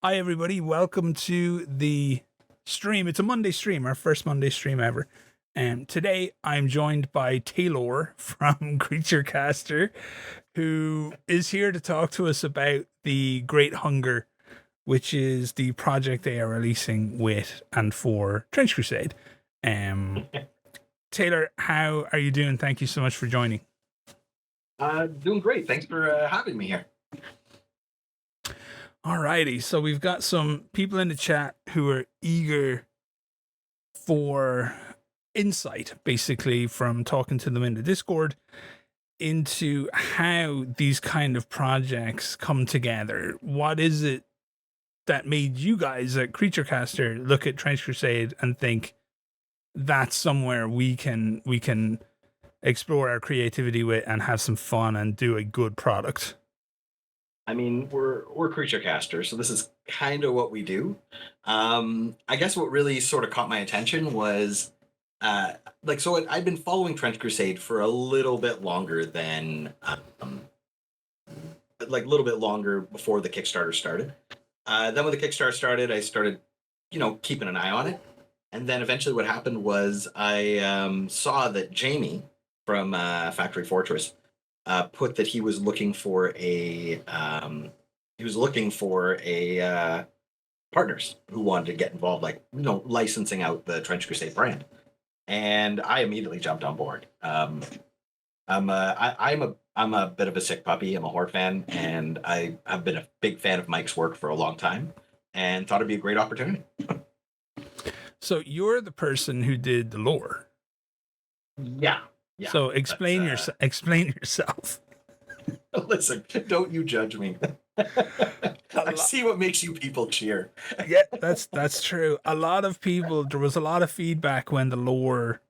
Hi, everybody. Welcome to the stream. It's a Monday stream, our first Monday stream ever. And today I'm joined by Taylor from Creaturecaster, who is here to talk to us about the Great Hunger, which is the project they are releasing with and for Trench Crusade. Taylor, how are you doing? Thank you so much for joining. Doing great. Thanks for having me here. Alrighty, so we've got some people in the chat who are eager for insight, basically, from talking to them in the Discord into how these kind of projects come together. What is it that made you guys at Creaturecaster look at Trench Crusade and think that's somewhere we can explore our creativity with and have some fun and do a good product? I mean, we're creature casters, so this is kind of what we do. I guess what really sort of caught my attention was I'd been following Trench Crusade for a little bit longer than a little bit longer before the Kickstarter started. Then when the Kickstarter started, I started, keeping an eye on it. And then eventually what happened was I saw that Jamie from Factory Fortress put that he was looking for partners who wanted to get involved, licensing out the Trench Crusade brand, and I immediately jumped on board. I'm a bit of a sick puppy. I'm a horror fan, and I've been a big fan of Mike's work for a long time, and thought it'd be a great opportunity. So you're the person who did the lore. Yeah. Yeah. So explain yourself. Listen, don't you judge me. I see what makes you people cheer. Yeah, that's true. A lot of people, there was a lot of feedback when the lore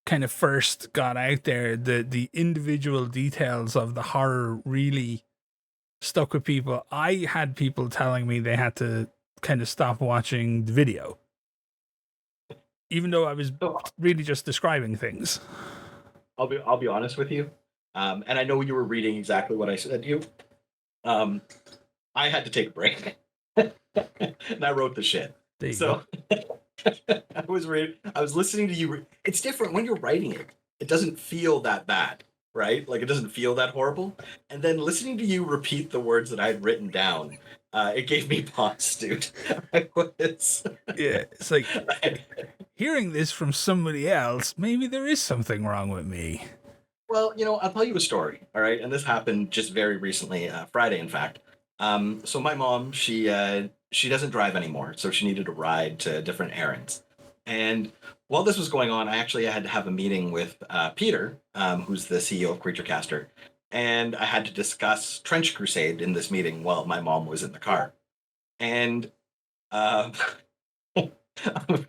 kind of first got out there. The individual details of the horror really stuck with people. I had people telling me they had to kind of stop watching the video, even though I was really just describing things. I'll be honest with you, and I know you were reading exactly what I said to you. I had to take a break, and I wrote the shit. So I was listening to you. It's different when you're writing it. It doesn't feel that bad, right? Like, it doesn't feel that horrible. And then listening to you repeat the words that I'd written down, it gave me pause, dude. Yeah, it's like hearing this from somebody else, maybe there is something wrong with me. Well, I'll tell you a story, all right? And this happened just very recently, Friday, in fact. So my mom, she doesn't drive anymore, so she needed a ride to different errands. And while this was going on, I actually had to have a meeting with Peter, who's the CEO of Creaturecaster, and I had to discuss Trench Crusade in this meeting while my mom was in the car. And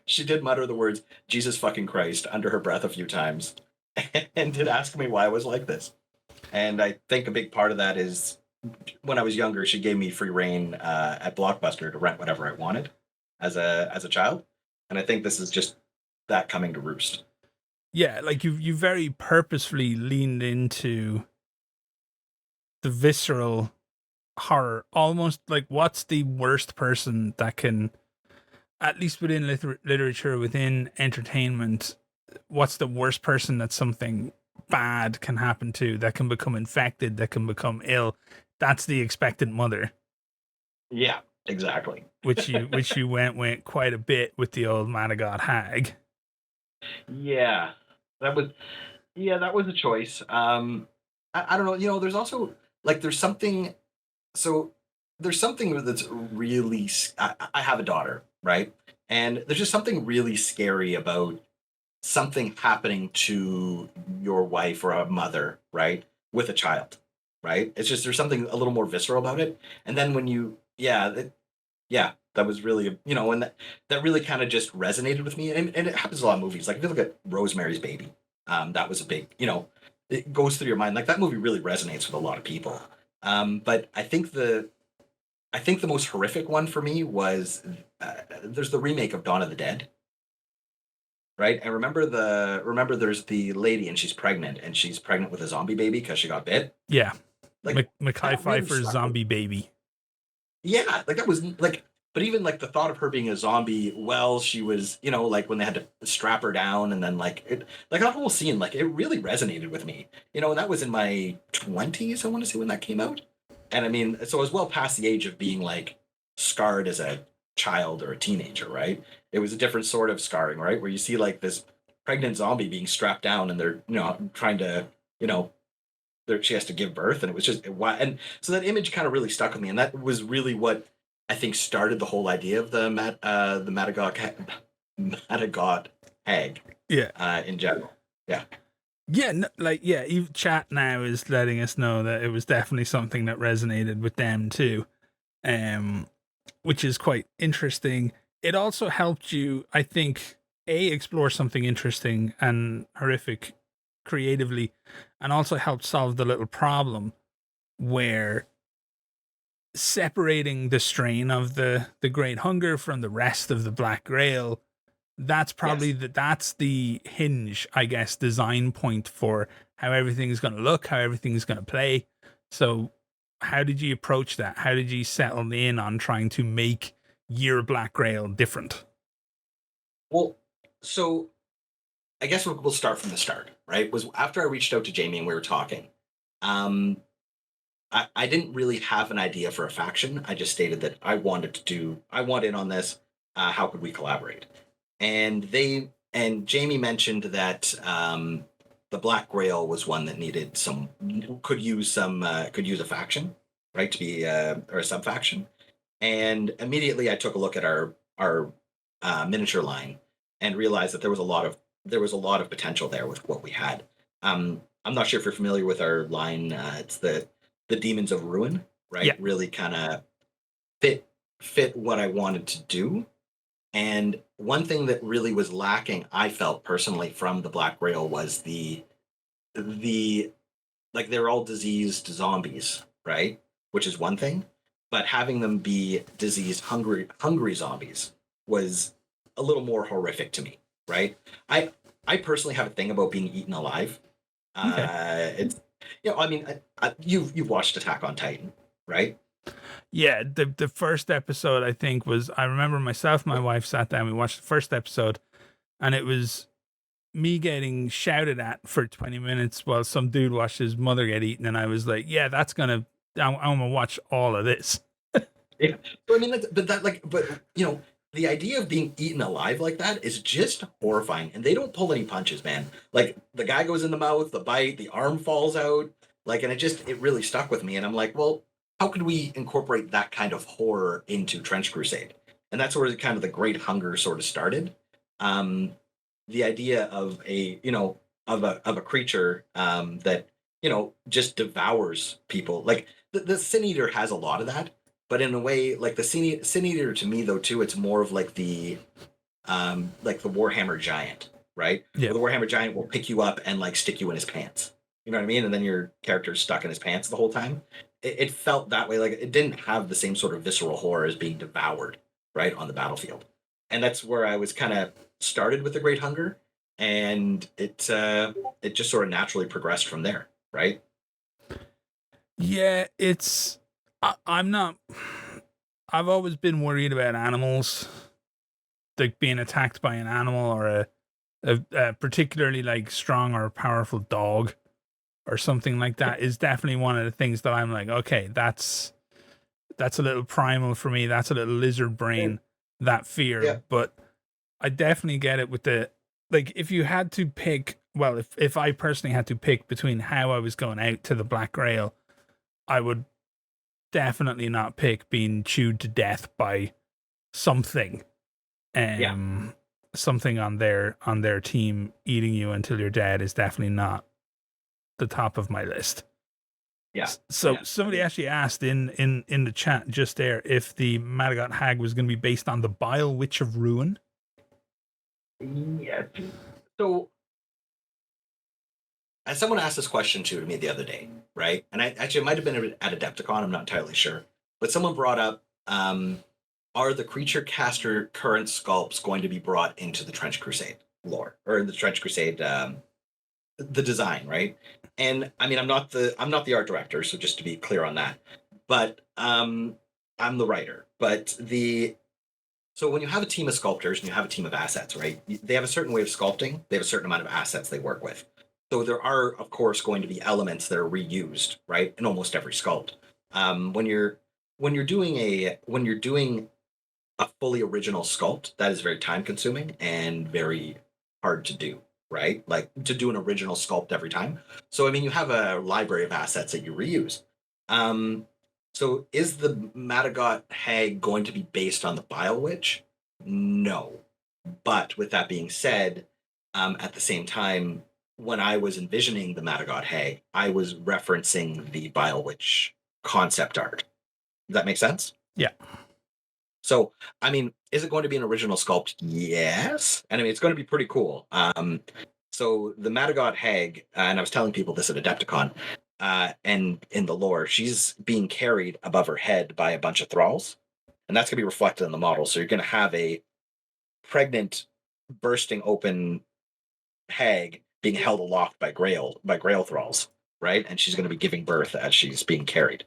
she did mutter the words "Jesus fucking Christ" under her breath a few times, and did ask me why I was like this. And I think a big part of that is when I was younger, she gave me free reign at Blockbuster to rent whatever I wanted as a child, and I think this is just that coming to roost. Yeah, like you very purposefully leaned into the visceral horror, almost like what's the worst person that can, at least within literature, within entertainment, what's the worst person that something bad can happen to, that can become infected, that can become ill? That's the expectant mother. Yeah, exactly. which you went quite a bit with the old man of God hag. Yeah, that was a choice. I don't know. There's also there's something. So there's something that's really. I have a daughter, right? And there's just something really scary about something happening to your wife or a mother, right, with a child, right? It's just there's something a little more visceral about it. And then when that was really, and that really kind of just resonated with me. And it happens in a lot of movies. Like if you look at Rosemary's Baby, that was a big, it goes through your mind. Like that movie really resonates with a lot of people. But I think the most horrific one for me was there's the remake of Dawn of the Dead, right? And remember there's the lady and she's pregnant with a zombie baby because she got bit. Yeah, Like Mackay that really Pfeiffer's stuck with zombie baby. yeah, like that was like, but even like the thought of her being a zombie, well, she was, like when they had to strap her down and then like it, like that whole scene, like it really resonated with me, and that was in my 20s, I want to say, when that came out. And I mean, so I was well past the age of being like scarred as a child or a teenager, right? It was a different sort of scarring, right? Where you see like this pregnant zombie being strapped down and they're, trying to, you know, she has to give birth, and it was just and so that image kind of really stuck with me, and that was really what I think started the whole idea of the Madagot hag Yeah. in general. Yeah. Yeah, no, like yeah, even chat now is letting us know that it was definitely something that resonated with them too, um, which is quite interesting. It also helped you, I think, explore something interesting and horrific creatively, and also helped solve the little problem where separating the strain of the Great Hunger from the rest of the Black Grail, that's probably Yes. that's the hinge, I guess, design point for how everything's going to look, how everything's going to play. So how did you approach that? How did you settle in on trying to make your Black Grail different? Well, so I guess we'll start from the start, right? Was after I reached out to Jamie and we were talking. Um, I didn't really have an idea for a faction. I just stated that I want in on this. How could we collaborate? And Jamie mentioned that the Black Grail was one that needed could use a faction, right, to be or a sub faction. And immediately I took a look at our miniature line and realized that there was a lot of potential there with what we had. I'm not sure if you're familiar with our line. It's the Demons of Ruin, Yeah. right? Really kind of fit what I wanted to do. And one thing that really was lacking, I felt personally, from the Black Grail was the like they're all diseased zombies, right? Which is one thing, but having them be diseased hungry zombies was a little more horrific to me, right? I personally have a thing about being eaten alive. Okay. It's I mean, you've watched Attack on Titan, right? Yeah, the first episode I think was, I remember myself and my wife sat down, we watched the first episode, and it was me getting shouted at for 20 minutes while some dude watched his mother get eaten, and I was like, yeah, I'm gonna watch all of this. Yeah. So I mean, but the idea of being eaten alive like that is just horrifying, and they don't pull any punches, man. Like the guy goes in the mouth, the bite, the arm falls out, like, and it really stuck with me. And I'm like, well, how could we incorporate that kind of horror into Trench Crusade? And that's where kind of the Great Hunger sort of started. Um, the idea of a creature that just devours people, like the Sin Eater has a lot of that, but in a way, like the Sin Eater to me though too, it's more of like the Warhammer Giant, right? Yeah. Where the Warhammer Giant will pick you up and like stick you in his pants. You know what I mean? And then your character's stuck in his pants the whole time. It felt that way. Like it didn't have the same sort of visceral horror as being devoured, right, on the battlefield. And that's where I was kind of started with the Great Hunger, and it just sort of naturally progressed from there, right? Yeah, I'm not. I've always been worried about animals, like being attacked by an animal or a particularly like strong or powerful dog or something like that is definitely one of the things that I'm like, okay, that's a little primal for me. That's a little lizard brain, that fear. Yeah. But I definitely get it with the, like, if you had to pick, well, if I personally had to pick between how I was going out to the Black Grail, I would definitely not pick being chewed to death by something. Yeah. Something on their team eating you until you're dead is definitely not the top of my list. Yeah. So Yeah. somebody actually asked in the chat just there if the Madagot Hag was going to be based on the Bile Witch of Ruin. Yeah. So as someone asked this question to me the other day, right? And it might have been at Adepticon, I'm not entirely sure. But someone brought up, are the creature caster current sculpts going to be brought into the Trench Crusade lore, or the Trench Crusade, the design, right? And I mean, I'm not the art director, so just to be clear on that. But I'm the writer, but so when you have a team of sculptors and you have a team of assets, right? They have a certain way of sculpting. They have a certain amount of assets they work with. So there are, of course, going to be elements that are reused, right, in almost every sculpt. When you're doing a fully original sculpt, that is very time consuming and very hard to do, right? Like to do an original sculpt every time. So I mean, you have a library of assets that you reuse. Um, so is the Matagot Hag going to be based on the Bile Witch? No. But with that being said, at the same time, when I was envisioning the Matagot Hag, I was referencing the Bile Witch concept art. Does that make sense? Yeah. So, I mean, is it going to be an original sculpt? Yes. And I mean, it's going to be pretty cool. So the Matagot Hag, and I was telling people this at Adepticon, and in the lore, she's being carried above her head by a bunch of thralls. And that's going to be reflected in the model. So you're going to have a pregnant, bursting open hag being held aloft by Grail thralls, right? And she's going to be giving birth as she's being carried.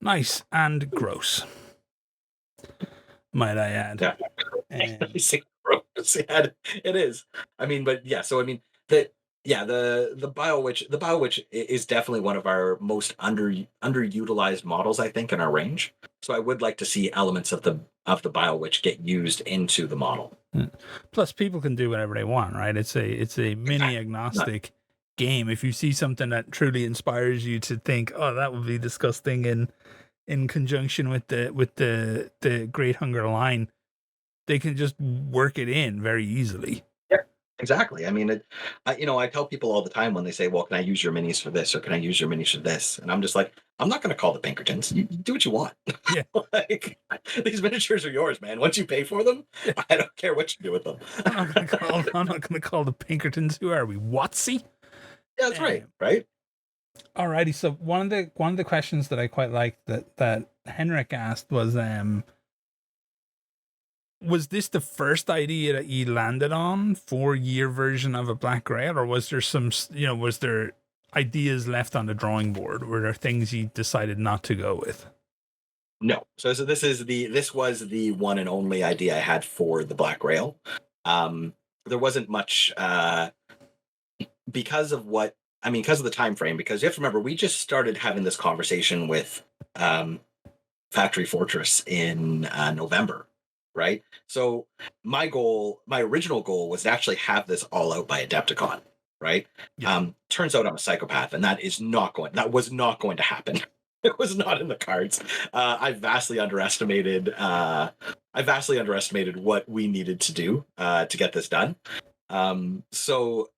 Nice and gross, might I add. Yeah. Yeah, it is. I mean, but yeah, so I mean the Bile Witch is definitely one of our most underutilized models, I think, in our range. So I would like to see elements of the Bile Witch get used into the model. Plus, people can do whatever they want, right? It's a mini agnostic game. If you see something that truly inspires you to think, oh, that would be disgusting in conjunction with the Great Hunger line, they can just work it in very easily. Yeah, exactly. I mean, I tell people all the time when they say, "Well, can I use your minis for this, or can I use your minis for this?" And I'm just like, I'm not going to call the Pinkertons. You do what you want. Yeah, like, these miniatures are yours, man. Once you pay for them, I don't care what you do with them. I'm not going to call the Pinkertons. Who are we? Watsy? Yeah, that's right. Right. Alrighty. So one of the questions that I quite liked that Henrik asked was this the first idea that you landed on for your version of a Black Grail, or was there was there ideas left on the drawing board? Were there things you decided not to go with? No. So this was the one and only idea I had for the Black Grail. There wasn't much because of because of the time frame. Because you have to remember, we just started having this conversation with Factory Fortress in November, right? So my original goal was to actually have this all out by Adepticon, right? Yeah. Turns out I'm a psychopath, and that was not going to happen. It was not in the cards. I vastly underestimated what we needed to do to get this done. So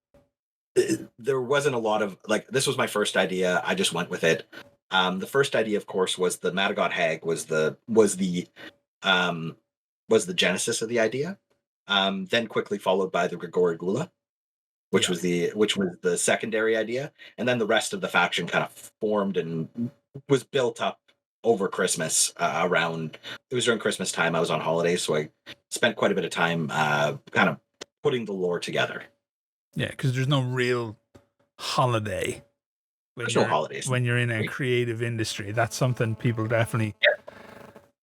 there wasn't a lot of this was my first idea. I just went with it. The first idea, of course, was the Matagot Hag was the genesis of the idea. Then quickly followed by the Grigori Gula, which was the secondary idea, and then the rest of the faction kind of formed and was built up over Christmas. It was during Christmas time. I was on holidays, so I spent quite a bit of time kind of putting the lore together. Yeah, because there's no real holiday. There's no holidays when you're in a creative industry. That's something people definitely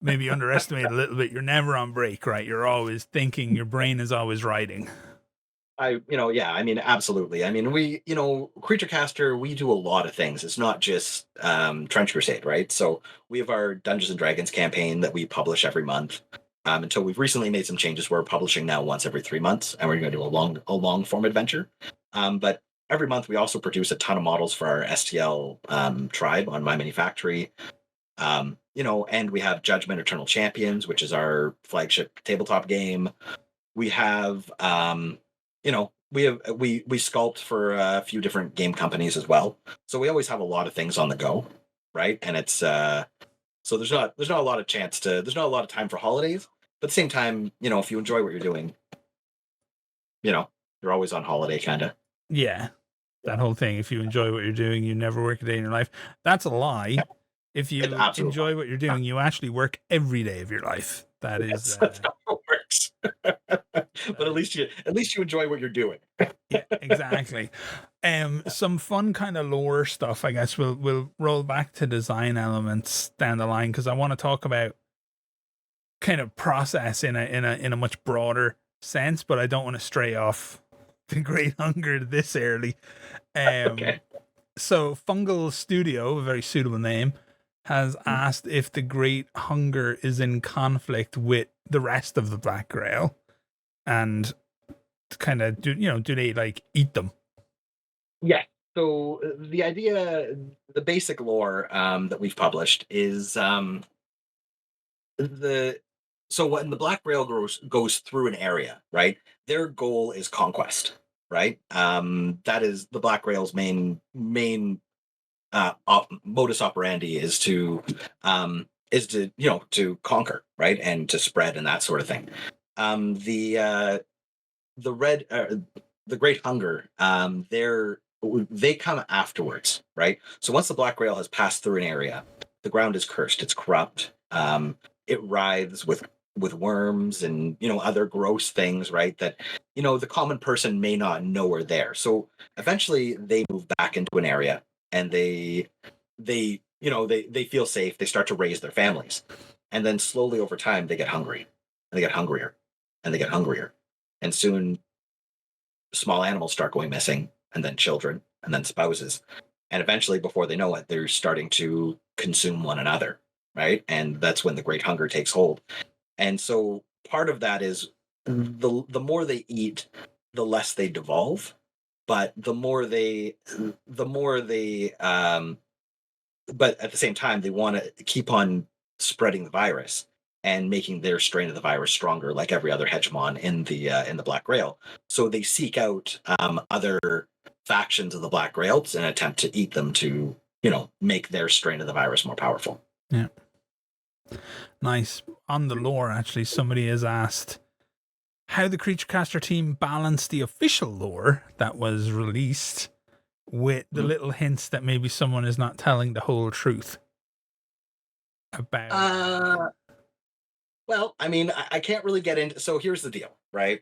maybe underestimate a little bit. You're never on break, right? You're always thinking. Your brain is always writing. Absolutely. I mean, Creature Caster, we do a lot of things. It's not just Trench Crusade, right? So we have our Dungeons and Dragons campaign that we publish every month. Until we've recently made some changes. We're publishing now once every 3 months, and we're going to do a long form adventure. But every month we also produce a ton of models for our STL tribe on My Mini Factory. And we have Judgment Eternal Champions, which is our flagship tabletop game. We have we sculpt for a few different game companies as well. So we always have a lot of things on the go, right? And it's so there's not a lot of there's not a lot of time for holidays. But at the same time, if you enjoy what you're doing, you're always on holiday, kind of. Yeah, that whole thing. If you enjoy what you're doing, you never work a day in your life. That's a lie. Yeah. If you enjoy what you're doing, you actually work every day of your life. That's how it works. But at least you enjoy what you're doing. Yeah, exactly. Some fun kind of lore stuff, I guess. We'll roll back to design elements down the line because I want to talk about kind of process in a much broader sense, but I don't want to stray off the Great Hunger this early. Okay. So Fungal Studio, a very suitable name, has asked if the Great Hunger is in conflict with the rest of the Black Grail, and kind of do they like eat them? Yeah. So the idea, the basic lore that we've published is the so when the Black Grail goes through an area, right? Their goal is conquest, right? That is the Black Grail's main modus operandi is to to conquer, right, and to spread and that sort of thing. Um, the uh, the red the Great Hunger, they come afterwards, right? So once the Black Grail has passed through an area, the ground is cursed, it's corrupt, it writhes with worms and other gross things, right? That the common person may not know are there. So eventually they move back into an area, and they feel safe, they start to raise their families, and then slowly over time they get hungry, and they get hungrier, and they get hungrier, and soon small animals start going missing, and then children, and then spouses. And eventually, before they know it, they're starting to consume one another, right? And that's when the Great Hunger takes hold. And so part of that is the more they eat, the less they devolve. But the more they but at the same time they want to keep on spreading the virus and making their strain of the virus stronger, like every other hegemon in the Black Grail. So they seek out other factions of the Black Grail in an attempt to eat them to make their strain of the virus more powerful. Yeah, nice. On the lore, actually, somebody has asked how the Creature Caster team balanced the official lore that was released with the little hints that maybe someone is not telling the whole truth about. Well, I mean, I can't really get into. So here's the deal, right?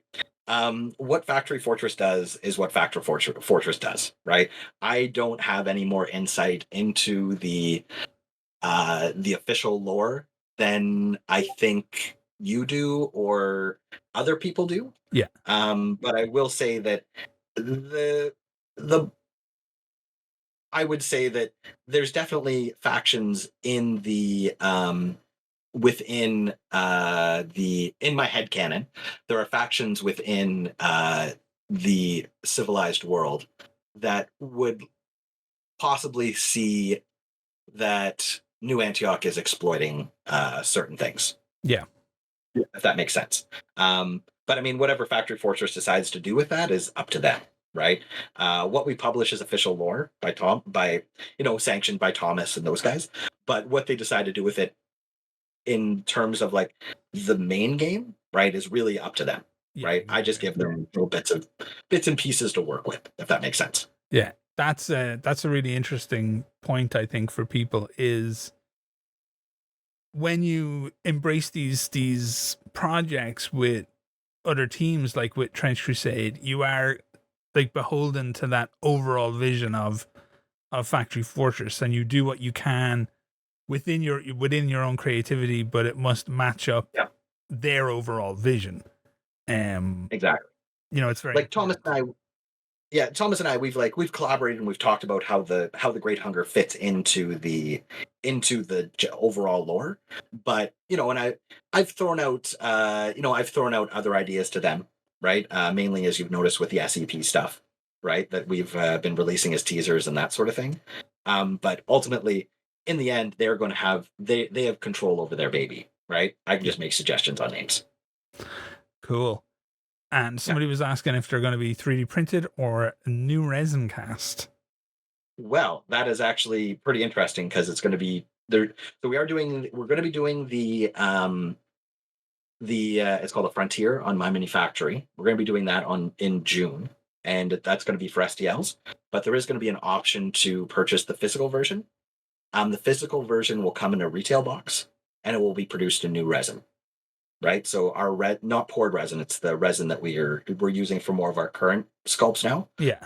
What Factory Fortress does is what Factory Fortress does, right? I don't have any more insight into the official lore than I think you do or other people do. Yeah. But I will say that the I would say that there's definitely factions in the within the in my head canon. There are factions within the civilized world that would possibly see that New Antioch is exploiting certain things. Yeah. If that makes sense. But I mean, whatever Factory Fortress decides to do with that is up to them, right? What we publish is official lore by sanctioned by Thomas and those guys. But what they decide to do with it in terms of like the main game, right, is really up to them, Yeah, right? I just give them little bits and pieces to work with, if that makes sense. Yeah, that's a really interesting point, I think, for people is when you embrace these projects with other teams, like with Trench Crusade, you are like beholden to that overall vision of Factory Fortress, and you do what you can within your own creativity, but it must match up their overall vision. Exactly. It's very like Thomas and I. Yeah, Thomas and I, we've collaborated and we've talked about how the Great Hunger fits into the overall lore. But and I've thrown out other ideas to them, right? Mainly as you've noticed with the SEP stuff, right? That we've been releasing as teasers and that sort of thing. But ultimately, in the end, they're going to have they have control over their baby, right? I can just make suggestions on names. cool. And somebody was asking if they're going to be 3D printed or a new resin cast. Well, that is actually pretty interesting because it's going to be there. So we're going to be doing the it's called a Frontier on My Mini Factory. We're going to be doing that in June, and that's going to be for STLs. But there is going to be an option to purchase the physical version. The physical version will come in a retail box, and it will be produced in new resin. right? So our not poured resin, it's the resin that we're using for more of our current sculpts now. Yeah.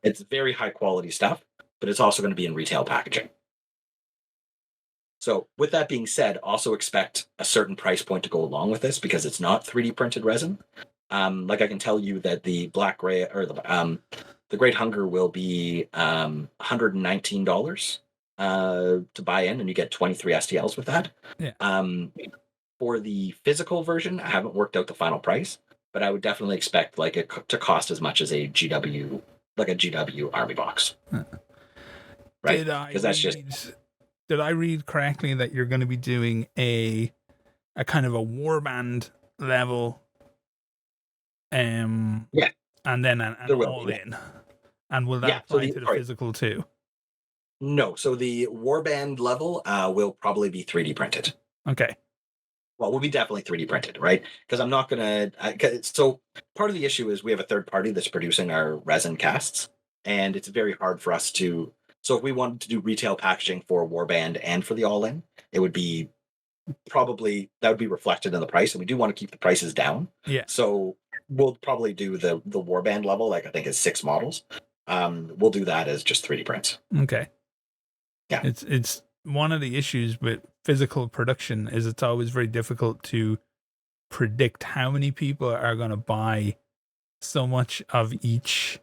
It's very high quality stuff, but it's also going to be in retail packaging. So with that being said, also expect a certain price point to go along with this because it's not 3D printed resin. Like I can tell you that the Black Grail or the Great Hunger will be $119 to buy in, and you get 23 STLs with that. Yeah. For the physical version, I haven't worked out the final price, but I would definitely expect like it to cost as much as a GW, like a GW army box. Right? Because that's just. Did I read correctly that you're going to be doing a kind of a warband level, Yeah, and then an all in, and will that apply to the physical too? No, so the warband level will probably be 3D printed. Okay. Well, will be definitely 3D printed, right? Because I'm not gonna. So part of the issue is we have a third party that's producing our resin casts, and it's very hard for us to. So if we wanted to do retail packaging for warband and for the all-in, it would be probably that would be reflected in the price, and we do want to keep the prices down. Yeah. So we'll probably do the warband level, like I think it's 6 models. We'll do that as just 3D prints. Okay. Yeah. It's one of the issues with physical production is it's always very difficult to predict how many people are going to buy so much of each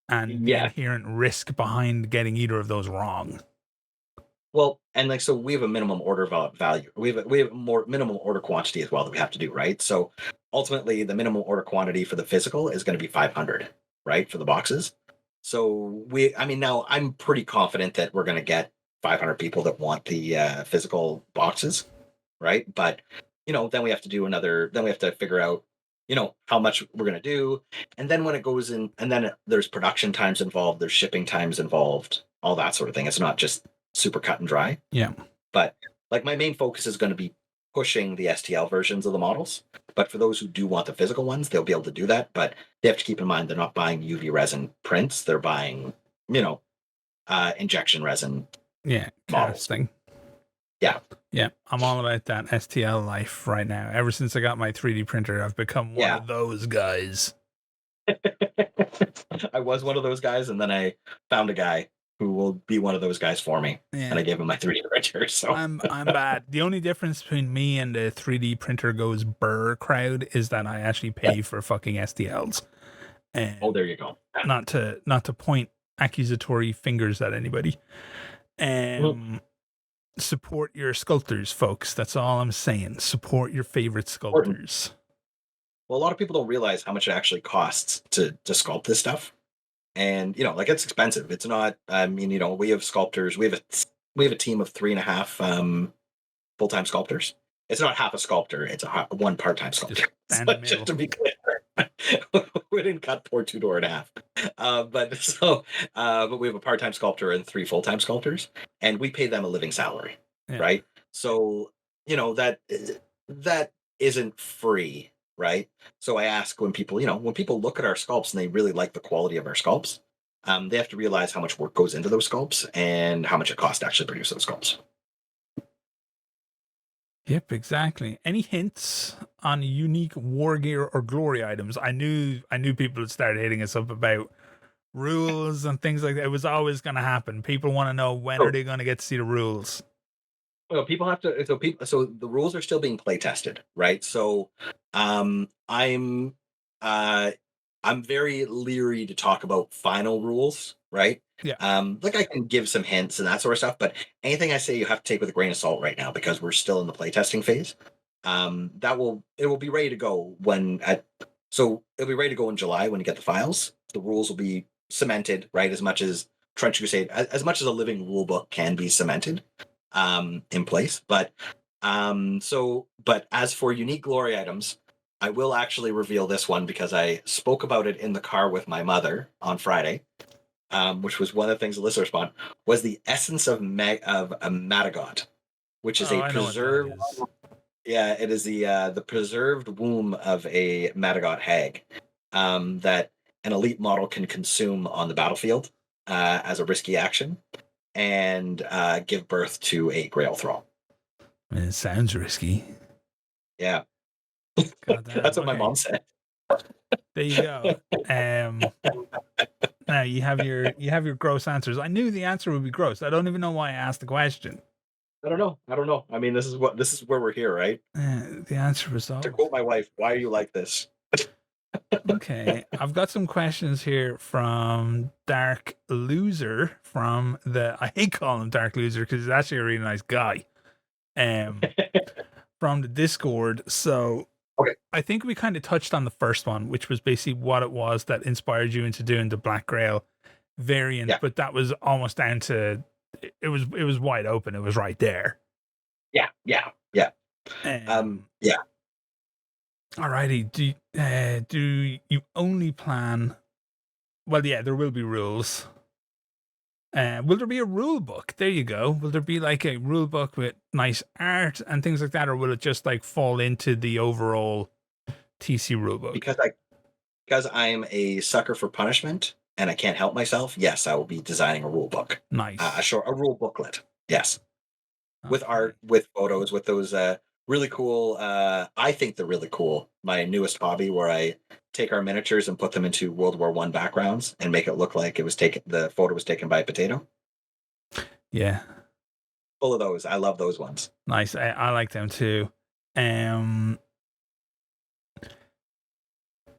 and the inherent risk behind getting either of those wrong. Well, and like, so we have a minimum order value. We have more minimum order quantity as well that we have to do, right? So ultimately the minimum order quantity for the physical is going to be 500, right? For the boxes. So now I'm pretty confident that we're going to get 500 people that want the physical boxes, right? But, then we have to then we have to figure out, how much we're going to do. And then when it goes in, and then there's production times involved, there's shipping times involved, all that sort of thing. It's not just super cut and dry. Yeah. But like my main focus is going to be pushing the STL versions of the models. But for those who do want the physical ones, they'll be able to do that. But they have to keep in mind they're not buying UV resin prints. They're buying, injection resin. Yeah, casting. Yeah. Yeah, I'm all about that STL life right now. Ever since I got my 3D printer, I've become one of those guys. I was one of those guys, and then I found a guy who will be one of those guys for me. Yeah. And I gave him my 3D printer. So I'm bad. The only difference between me and the 3D printer goes burr crowd is that I actually pay for fucking STLs. And there you go. Not to point accusatory fingers at anybody. Support your sculptors, folks. That's all I'm saying. Support your favorite sculptors. Well, a lot of people don't realize how much it actually costs to sculpt this stuff. And it's expensive. It's not. We have sculptors. We have a team of 3.5 full-time sculptors. It's not half a sculptor. It's one part-time sculptor. Just to be clear, we didn't cut poor Tudor in half. But we have a part-time sculptor and 3 full-time sculptors, and we pay them a living salary, right? So that isn't free. Right. So I ask when people look at our sculpts and they really like the quality of our sculpts, they have to realize how much work goes into those sculpts and how much it costs to actually produce those sculpts. Yep, exactly. Any hints on unique war gear or glory items? I knew people would start hitting us up about rules and things like that. It was always going to happen. People want to know when are they going to get to see the rules. Well, people have to. So the rules are still being play tested, right? So, I'm very leery to talk about final rules, right? Yeah. Like I can give some hints and that sort of stuff, but anything I say you have to take with a grain of salt right now because we're still in the play testing phase. It will be ready to go it'll be ready to go in July when you get the files. The rules will be cemented, right? As much as Trench Crusade, as much as a living rule book can be cemented. In place, but as for unique glory items, I will actually reveal this one because I spoke about it in the car with my mother on Friday, which was one of the things Alyssa responded was the essence of a Madagot, which is a preserved. Yeah, it is the preserved womb of a Madagot hag that an elite model can consume on the battlefield as a risky action. And give birth to a Grail thrall. It sounds risky. Yeah. God damn. That's what my Okay. mom said. There you go. Now you have your gross answers. I knew the answer would be gross. I don't even know why I asked the question. I don't know. I don't know. I mean, this is where we're here, right? The answer was To always quote my wife, "Why are you like this?" okay. I've got some questions here from Dark Loser from I hate calling him Dark Loser because he's actually a really nice guy. From the Discord. So Okay. I think we kind of touched on the first one, which was basically what it was that inspired you into doing the Black Grail variant, Yeah. but that was almost down to it was wide open. It was right there. Yeah. Yeah. Yeah. Alrighty. Do you only plan? Well, yeah, there will be rules. Will there be a rule book? There you go. Will there be like a rule book with nice art and things like that, or will it just like fall into the overall TC rulebook? Because I'm a sucker for punishment and I can't help myself. Yes, I will be designing a rule book. Nice. A rule booklet. Yes. With Okay. art, with photos, with those really cool. I think they're really cool. My newest hobby, where I take our miniatures and put them into World War One backgrounds and make it look like the photo was taken by a potato. Yeah. Full of those. I love those ones. Nice. I like them too.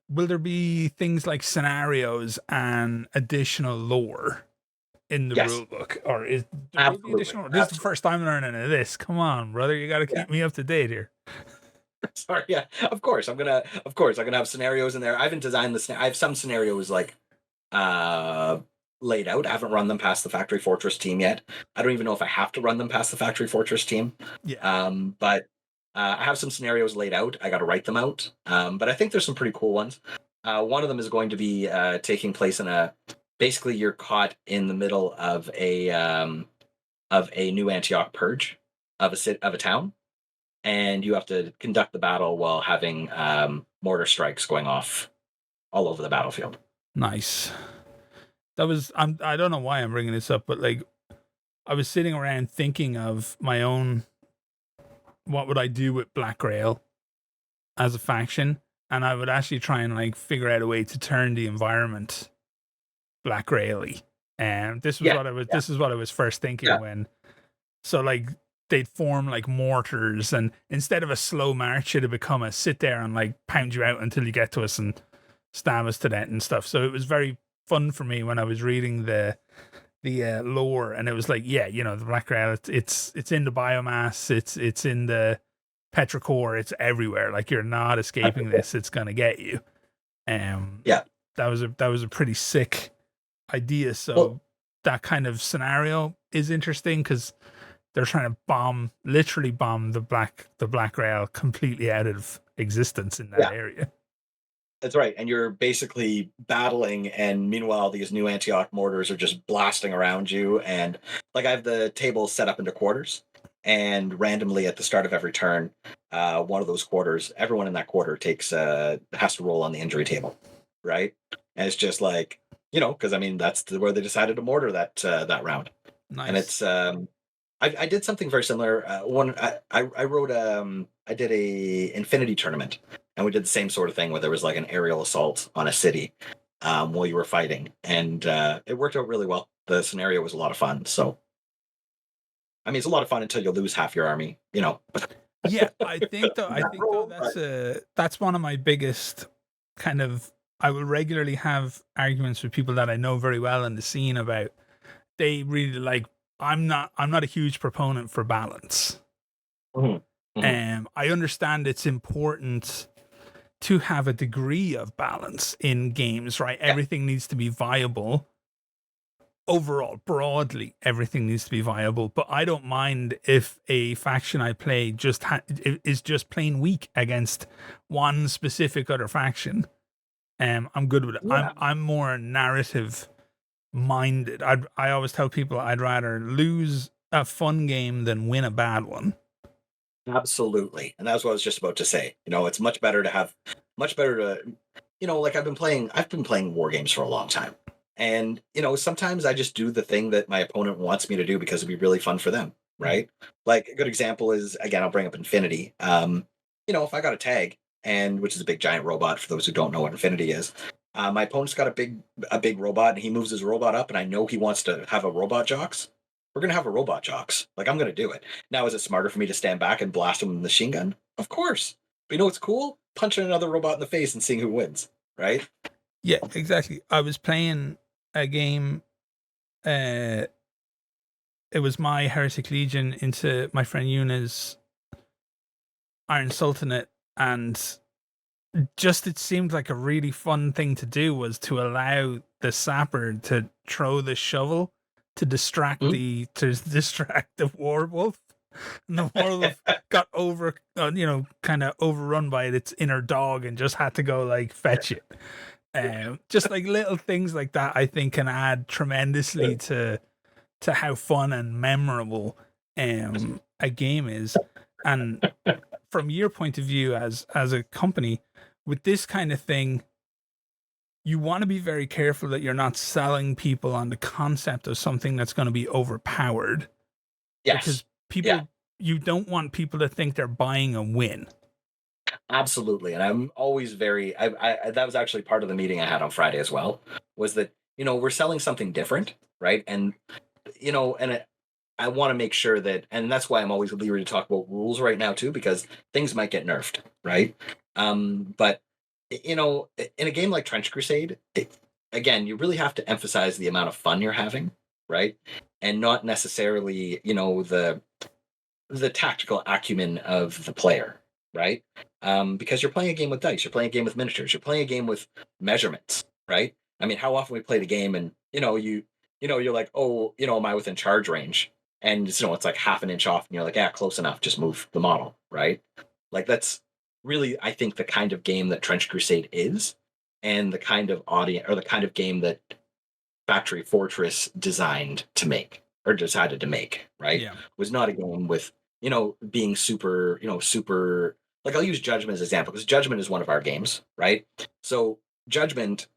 Will there be things like scenarios and additional lore in the Yes. rulebook, or is there Absolutely. additional? This is the first time learning of this. Come on, brother, you got to keep me up to date here. Sorry, yeah, of course. I'm gonna have scenarios in there. I haven't designed this. I have some scenarios like laid out. I haven't run them past the Factory Fortress team yet. I don't even know if I have to run them past the Factory Fortress team. Yeah. But I have some scenarios laid out. I got to write them out. But I think there's some pretty cool ones. One of them is going to be taking place in basically you're caught in the middle of a New Antioch purge of a town, and you have to conduct the battle while having mortar strikes going off all over the battlefield. Nice. I don't know why I'm bringing this up, but like I was sitting around thinking of my own, what would I do with Black Grail as a faction, and I would actually try and like figure out a way to turn the environment Black Grail-y. And this was this is what I was first thinking when, so like they'd form like mortars, and instead of a slow march, it'd become a sit there and like pound you out until you get to us and stab us to death and stuff. So it was very fun for me when I was reading the lore, and it was like, yeah, you know, the Black Grail, it's in the biomass, it's in the petrichor, it's everywhere. Like you're not escaping this; it's gonna get you. That was a pretty sick idea. So that kind of scenario is interesting because they're trying to literally bomb the Black Grail completely out of existence in that area. That's right. And you're basically battling, and meanwhile, these New Antioch mortars are just blasting around you. And like I have the table set up into quarters, and randomly at the start of every turn, one of those quarters, everyone in that quarter has to roll on the injury table, right? And it's just like, you know, because I mean that's where they decided to mortar that round. Nice. And it's I did something very similar. I wrote I did a Infinity tournament, and we did the same sort of thing where there was like an aerial assault on a city while you were fighting, and it worked out really well. The scenario was a lot of fun. So, I mean, it's a lot of fun until you lose half your army, you know. Yeah, I think that's one of my biggest kind of. I will regularly have arguments with people that I know very well in the scene about. They really like. I'm not a huge proponent for balance. Mm-hmm. Mm-hmm. I understand it's important to have a degree of balance in games, right? Yeah. Everything needs to be viable. Overall, broadly, everything needs to be viable. But I don't mind if a faction I play is just plain weak against one specific other faction. I'm good with it. Yeah. I'm more narrative minded. I always tell people I'd rather lose a fun game than win a bad one. Absolutely. And that's what I was just about to say. You know, it's much better to, you know, like I've been playing war games for a long time. And, you know, sometimes I just do the thing that my opponent wants me to do because it'd be really fun for them. Right. Like a good example is, again, I'll bring up Infinity. You know, if I got a tag and which is a big giant robot. For those who don't know what Infinity is, my opponent's got a big robot, and he moves his robot up, and I know he wants to have a robot jocks. We're gonna have a robot jocks. Like, I'm gonna do it. Now, is it smarter for me to stand back and blast him with a machine gun? Of course. But you know what's cool? Punching another robot in the face and seeing who wins. Right? Yeah, exactly. I was playing a game. It was my Heretic Legion into my friend Yuna's Iron Sultanate, and just it seemed like a really fun thing to do was to allow the sapper to throw the shovel to distract Mhm. the warwolf. And the warwolf got kind of overrun by its inner dog and just had to go like fetch it. Just like little things like that, I think can add tremendously to how fun and memorable a game is. And from your point of view as a company, with this kind of thing, you want to be very careful that you're not selling people on the concept of something that's going to be overpowered. Yes. Because people, you don't want people to think they're buying a win. Absolutely. And I'm always very, that was actually part of the meeting I had on Friday as well, was that, we're selling something different, right? And, I want to make sure that, and that's why I'm always leery to talk about rules right now too, because things might get nerfed, right? But in a game like Trench Crusade, again, you really have to emphasize the amount of fun you're having, right? And not necessarily, the tactical acumen of the player, right? Because you're playing a game with dice, you're playing a game with miniatures, you're playing a game with measurements, right? I mean, how often we play the game and you're like, oh, am I within charge range? And it's like half an inch off, and you're like, yeah, close enough, just move the model, right? Like, that's really, I think, the kind of game that Trench Crusade is, and the kind of audience or the kind of game that Factory Fortress designed to make or decided to make, right? Yeah. Was not a game with, being super, super, like, I'll use Judgment as an example, because Judgment is one of our games, right? So Judgment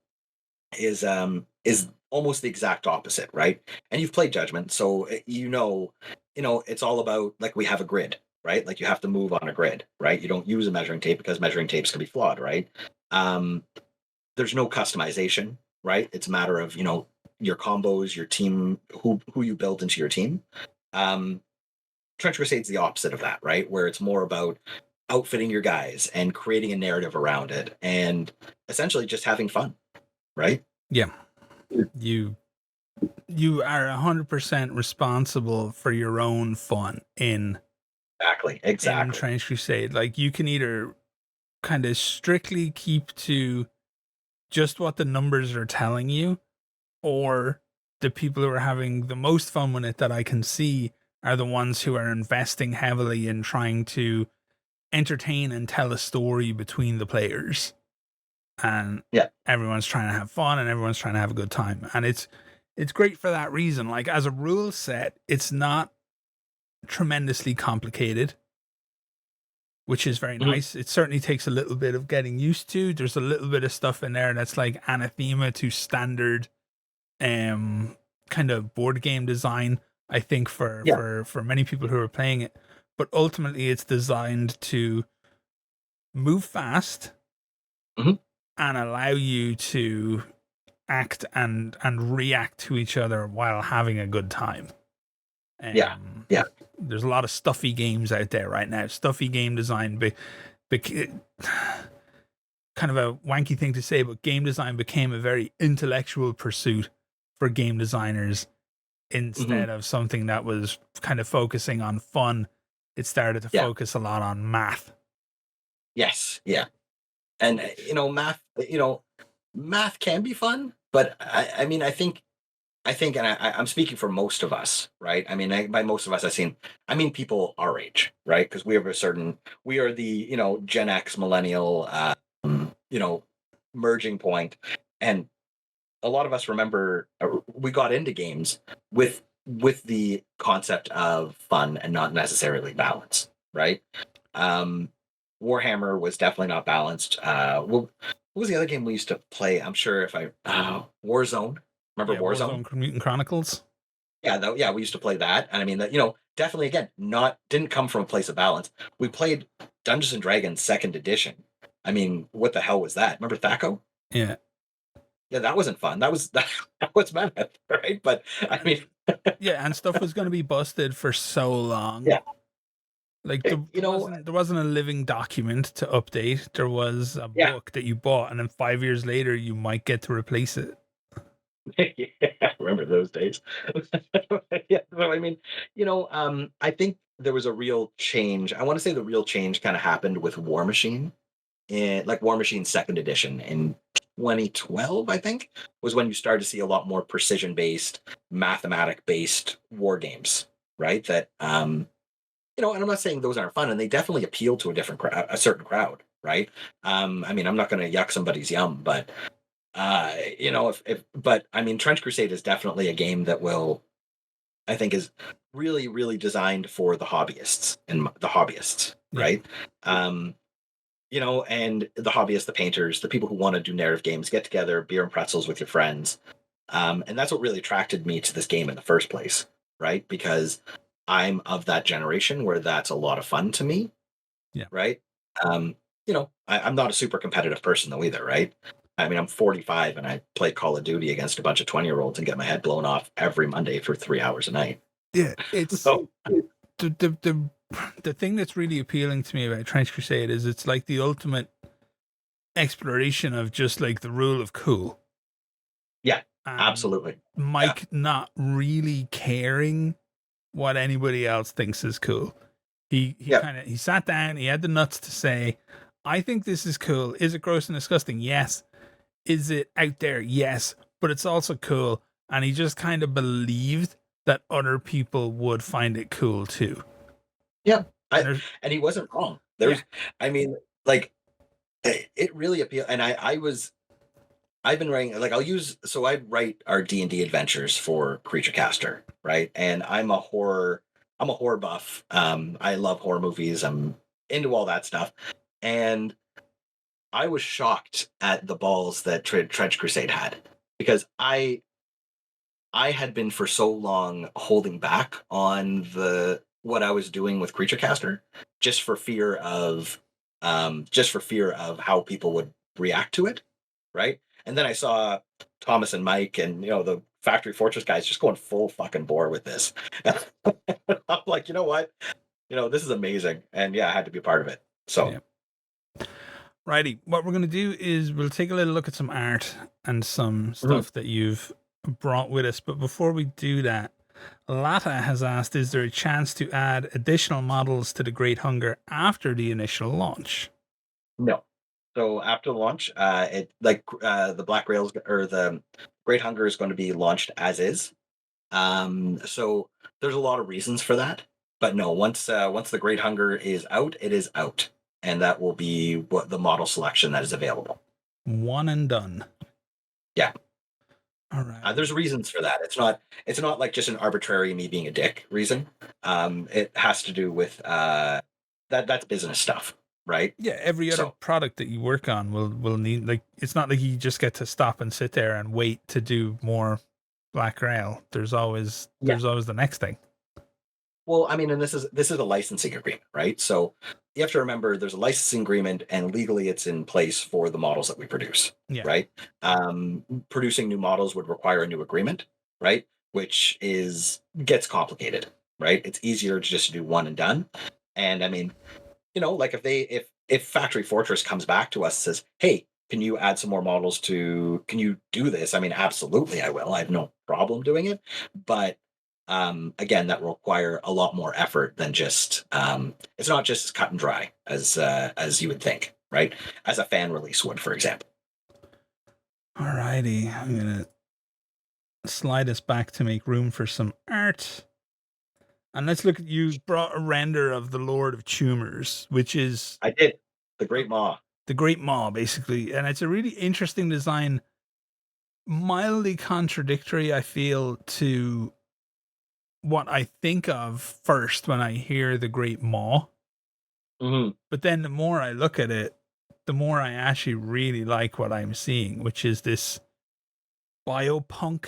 is almost the exact opposite, right? And you've played Judgment, so it's all about, like, we have a grid, right? Like, you have to move on a grid, right? You don't use a measuring tape because measuring tapes can be flawed, right? There's no customization, right? It's a matter of, your combos, your team, who you build into your team. Trench Crusade's the opposite of that, right? Where it's more about outfitting your guys and creating a narrative around it and essentially just having fun, right? Yeah. You are 100% responsible for your own fun in Exactly. Trench Crusade. Like, you can either kind of strictly keep to just what the numbers are telling you, or the people who are having the most fun with it that I can see are the ones who are investing heavily in trying to entertain and tell a story between the players. And everyone's trying to have fun and everyone's trying to have a good time. And it's great for that reason. Like, as a rule set, it's not tremendously complicated, which is very nice. It certainly takes a little bit of getting used to. There's a little bit of stuff in there that's like anathema to standard kind of board game design, I think, for many people who are playing it. But ultimately it's designed to move fast and allow you to act and react to each other while having a good time. There's a lot of stuffy games out there right now. Stuffy game design, kind of a wanky thing to say, but game design became a very intellectual pursuit for game designers instead of something that was kind of focusing on fun. It started to focus a lot on math. Yes, yeah. And math can be fun, but I mean, I think, and I'm speaking for most of us, right? I mean, by most of us, I mean people our age, right? Because we are the Gen X millennial, merging point, and a lot of us remember we got into games with the concept of fun and not necessarily balance, right? Warhammer was definitely not balanced. What was the other game we used to play? I'm sure if Warzone. Remember Warzone? Mutant Chronicles. Yeah, we used to play that, and I mean that definitely again didn't come from a place of balance. We played Dungeons and Dragons Second Edition. I mean, what the hell was that? Remember Thaco? Yeah. Yeah, that wasn't fun. That was that was Mammoth, right? But I mean, Yeah, and stuff was going to be busted for so long. yeah, Like you know, there wasn't a living document to update. There was a yeah, book that you bought, and then 5 years later you might get to replace it. yeah, I remember those days. Yeah, so I mean, I think there was a real change. I want to say the real change kind of happened with War Machine, in like War Machine Second Edition in 2012. I think was when you started to see a lot more precision based, mathematic based war games, right? That and I'm not saying those aren't fun, and they definitely appeal to a different crowd, a certain crowd, right? I mean, I'm not going to yuck somebody's yum, but but I mean, Trench Crusade is definitely a game that I think, is really, really designed for the hobbyists and the hobbyists, Yeah. right? Um, and the hobbyists, the painters, the people who want to do narrative games, get together, beer and pretzels with your friends, and that's what really attracted me to this game in the first place, right? Because I'm of that generation where that's a lot of fun to me, Yeah. right? I'm not a super competitive person though either, right? I mean, I'm 45 and I play Call of Duty against a bunch of 20-year-olds and get my head blown off every Monday for 3 hours a night. Yeah, it's So, the thing that's really appealing to me about Trench Crusade is it's like the ultimate exploration of just like the rule of cool. yeah, And absolutely. Mike not really caring what anybody else thinks is cool. He Yeah, kind of he sat down, he had the nuts to say, I think this is cool. Is it gross and disgusting? Yes. Is it out there? Yes. But it's also cool. And he just kind of believed that other people would find it cool too. yeah. And there's And he wasn't wrong. yeah. I mean, like, it really appealed. And I've been writing, like, I write our D&D adventures for Creature Caster, right? And I'm a horror buff. I love horror movies. I'm into all that stuff. And I was shocked at the balls that Trench Crusade had, because I had been for so long holding back on the what I was doing with Creature Caster, just for fear of how people would react to it, right? And then I saw Thomas and Mike and the Factory Fortress guys just going full fucking bore with this. I'm like, you know what? This is amazing. And yeah, I had to be a part of it. So Yeah. Righty. What we're gonna do is we'll take a little look at some art and some mhm. stuff that you've brought with us. But before we do that, Lata has asked, is there a chance to add additional models to the Great Hunger after the initial launch? No. So after launch, the Black Grails or the Great Hunger is going to be launched as is. So there's a lot of reasons for that, but no, once the Great Hunger is out, it is out, and that will be what the model selection that is available. One and done. Yeah. All right. There's reasons for that. It's not like just an arbitrary me being a dick reason. It has to do with that's business stuff, right? Yeah, every other So product that you work on will need, like, it's not like you just get to stop and sit there and wait to do more Black Grail. yeah. There's always the next thing. Well, I mean, and this is a licensing agreement, right? So you have to remember there's a licensing agreement, and legally it's in place for the models that we produce, Yeah. right? Producing new models would require a new agreement, right? Which gets complicated, right? It's easier to just do one and done. And I mean, like if Factory Fortress comes back to us and says, "Hey, can you add some more models can you do this?" I mean, absolutely, I will. I have no problem doing it, but again, that will require a lot more effort than just. It's not just as cut and dry as you would think, right? As a fan release would, for example. All righty. I'm gonna slide us back to make room for some art. And let's look at, you brought a render of the Lord of Tumors, which is I did the Great Maw. the Great Maw, basically. And it's a really interesting design, mildly contradictory, I feel, to what I think of first when I hear the Great Maw. Mm-hmm. But then the more I look at it, the more I actually really like what I'm seeing, which is this biopunk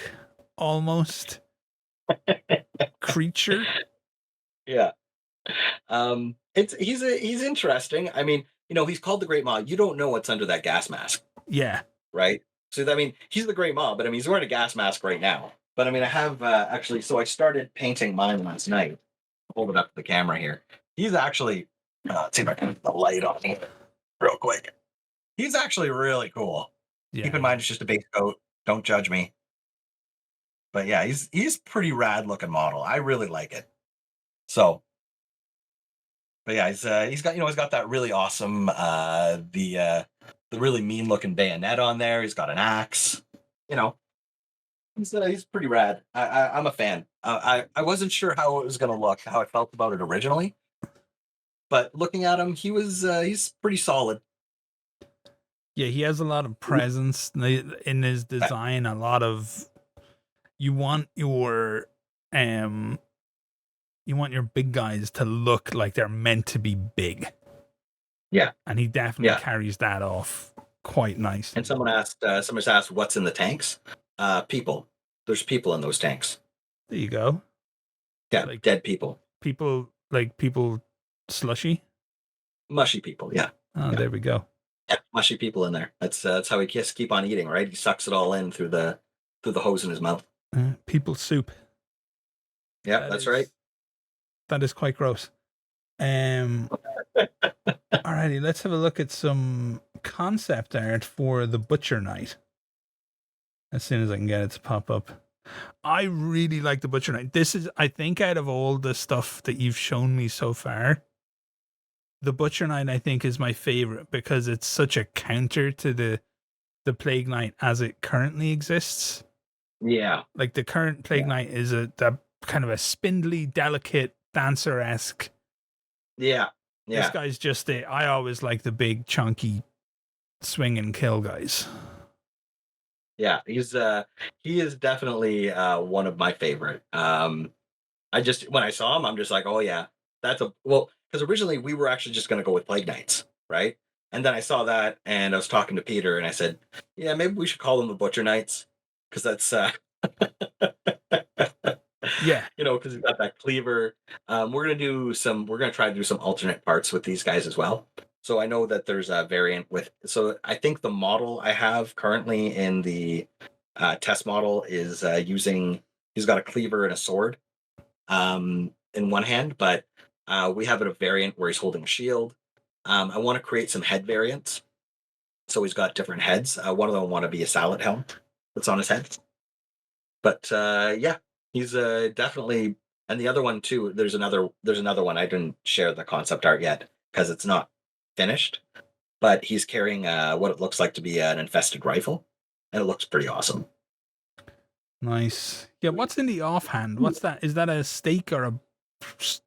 almost creature. Yeah. He's interesting. I mean, he's called the Great Maw. You don't know what's under that gas mask, Yeah. right? So I mean, he's the Great Maw, but I mean, he's wearing a gas mask right now. But I mean, I have actually. So I started painting mine last night. Hold it up to the camera here. He's actually. Let's see if I can put the light on here real quick. He's actually really cool. Yeah. Keep in mind, it's just a base coat. Don't judge me. But yeah, he's pretty rad looking model. I really like it. So, but yeah, he's got he's got that really awesome the really mean looking bayonet on there. He's got an axe. You know, he's pretty rad. I'm a fan. I wasn't sure how it was gonna look, how I felt about it originally, but looking at him, he's pretty solid. Yeah, he has a lot of presence in his design. A lot of you want your big guys to look like they're meant to be big. Yeah, and he definitely carries that off quite nice. And somebody asked, what's in the tanks? People. There's people in those tanks. There you go. Yeah, like dead people. People slushy, mushy people. Yeah. Oh, there we go. Yeah, mushy people in there. That's how he just keep on eating, right? He sucks it all in through the hose in his mouth. People soup. Yeah, that's right. That is quite gross. Alrighty, let's have a look at some concept art for the Butcher Knight. As soon as I can get it to pop up. I really like the Butcher Knight. This is, I think, out of all the stuff that you've shown me so far, the Butcher Knight, I think, is my favorite because it's such a counter to the Plague Knight as it currently exists. Yeah. Like the current Plague Knight is a kind of a spindly, delicate, dancer-esque. Yeah. This guy's just I always like the big, chunky, swing and kill guys. Yeah, he is definitely one of my favorite. I just when I saw him, I'm just like, oh yeah, because originally we were actually just going to go with Plague Knights, right? And then I saw that, and I was talking to Peter, and I said, yeah, maybe we should call them the Butcher Knights, because that's yeah, because he's got that cleaver. We're gonna try to do some alternate parts with these guys as well. So I know that there's a variant so I think the model I have currently in the test model is he's got a cleaver and a sword in one hand, but we have a variant where he's holding a shield. I want to create some head variants. So he's got different heads. One of them want to be a salad helm that's on his head. But yeah, he's definitely, and the other one too, there's another one. I didn't share the concept art yet because it's not finished, but he's carrying what it looks like to be an infested rifle, and it looks pretty awesome. Nice. Yeah, what's in the offhand? What's that? Is that a stake or a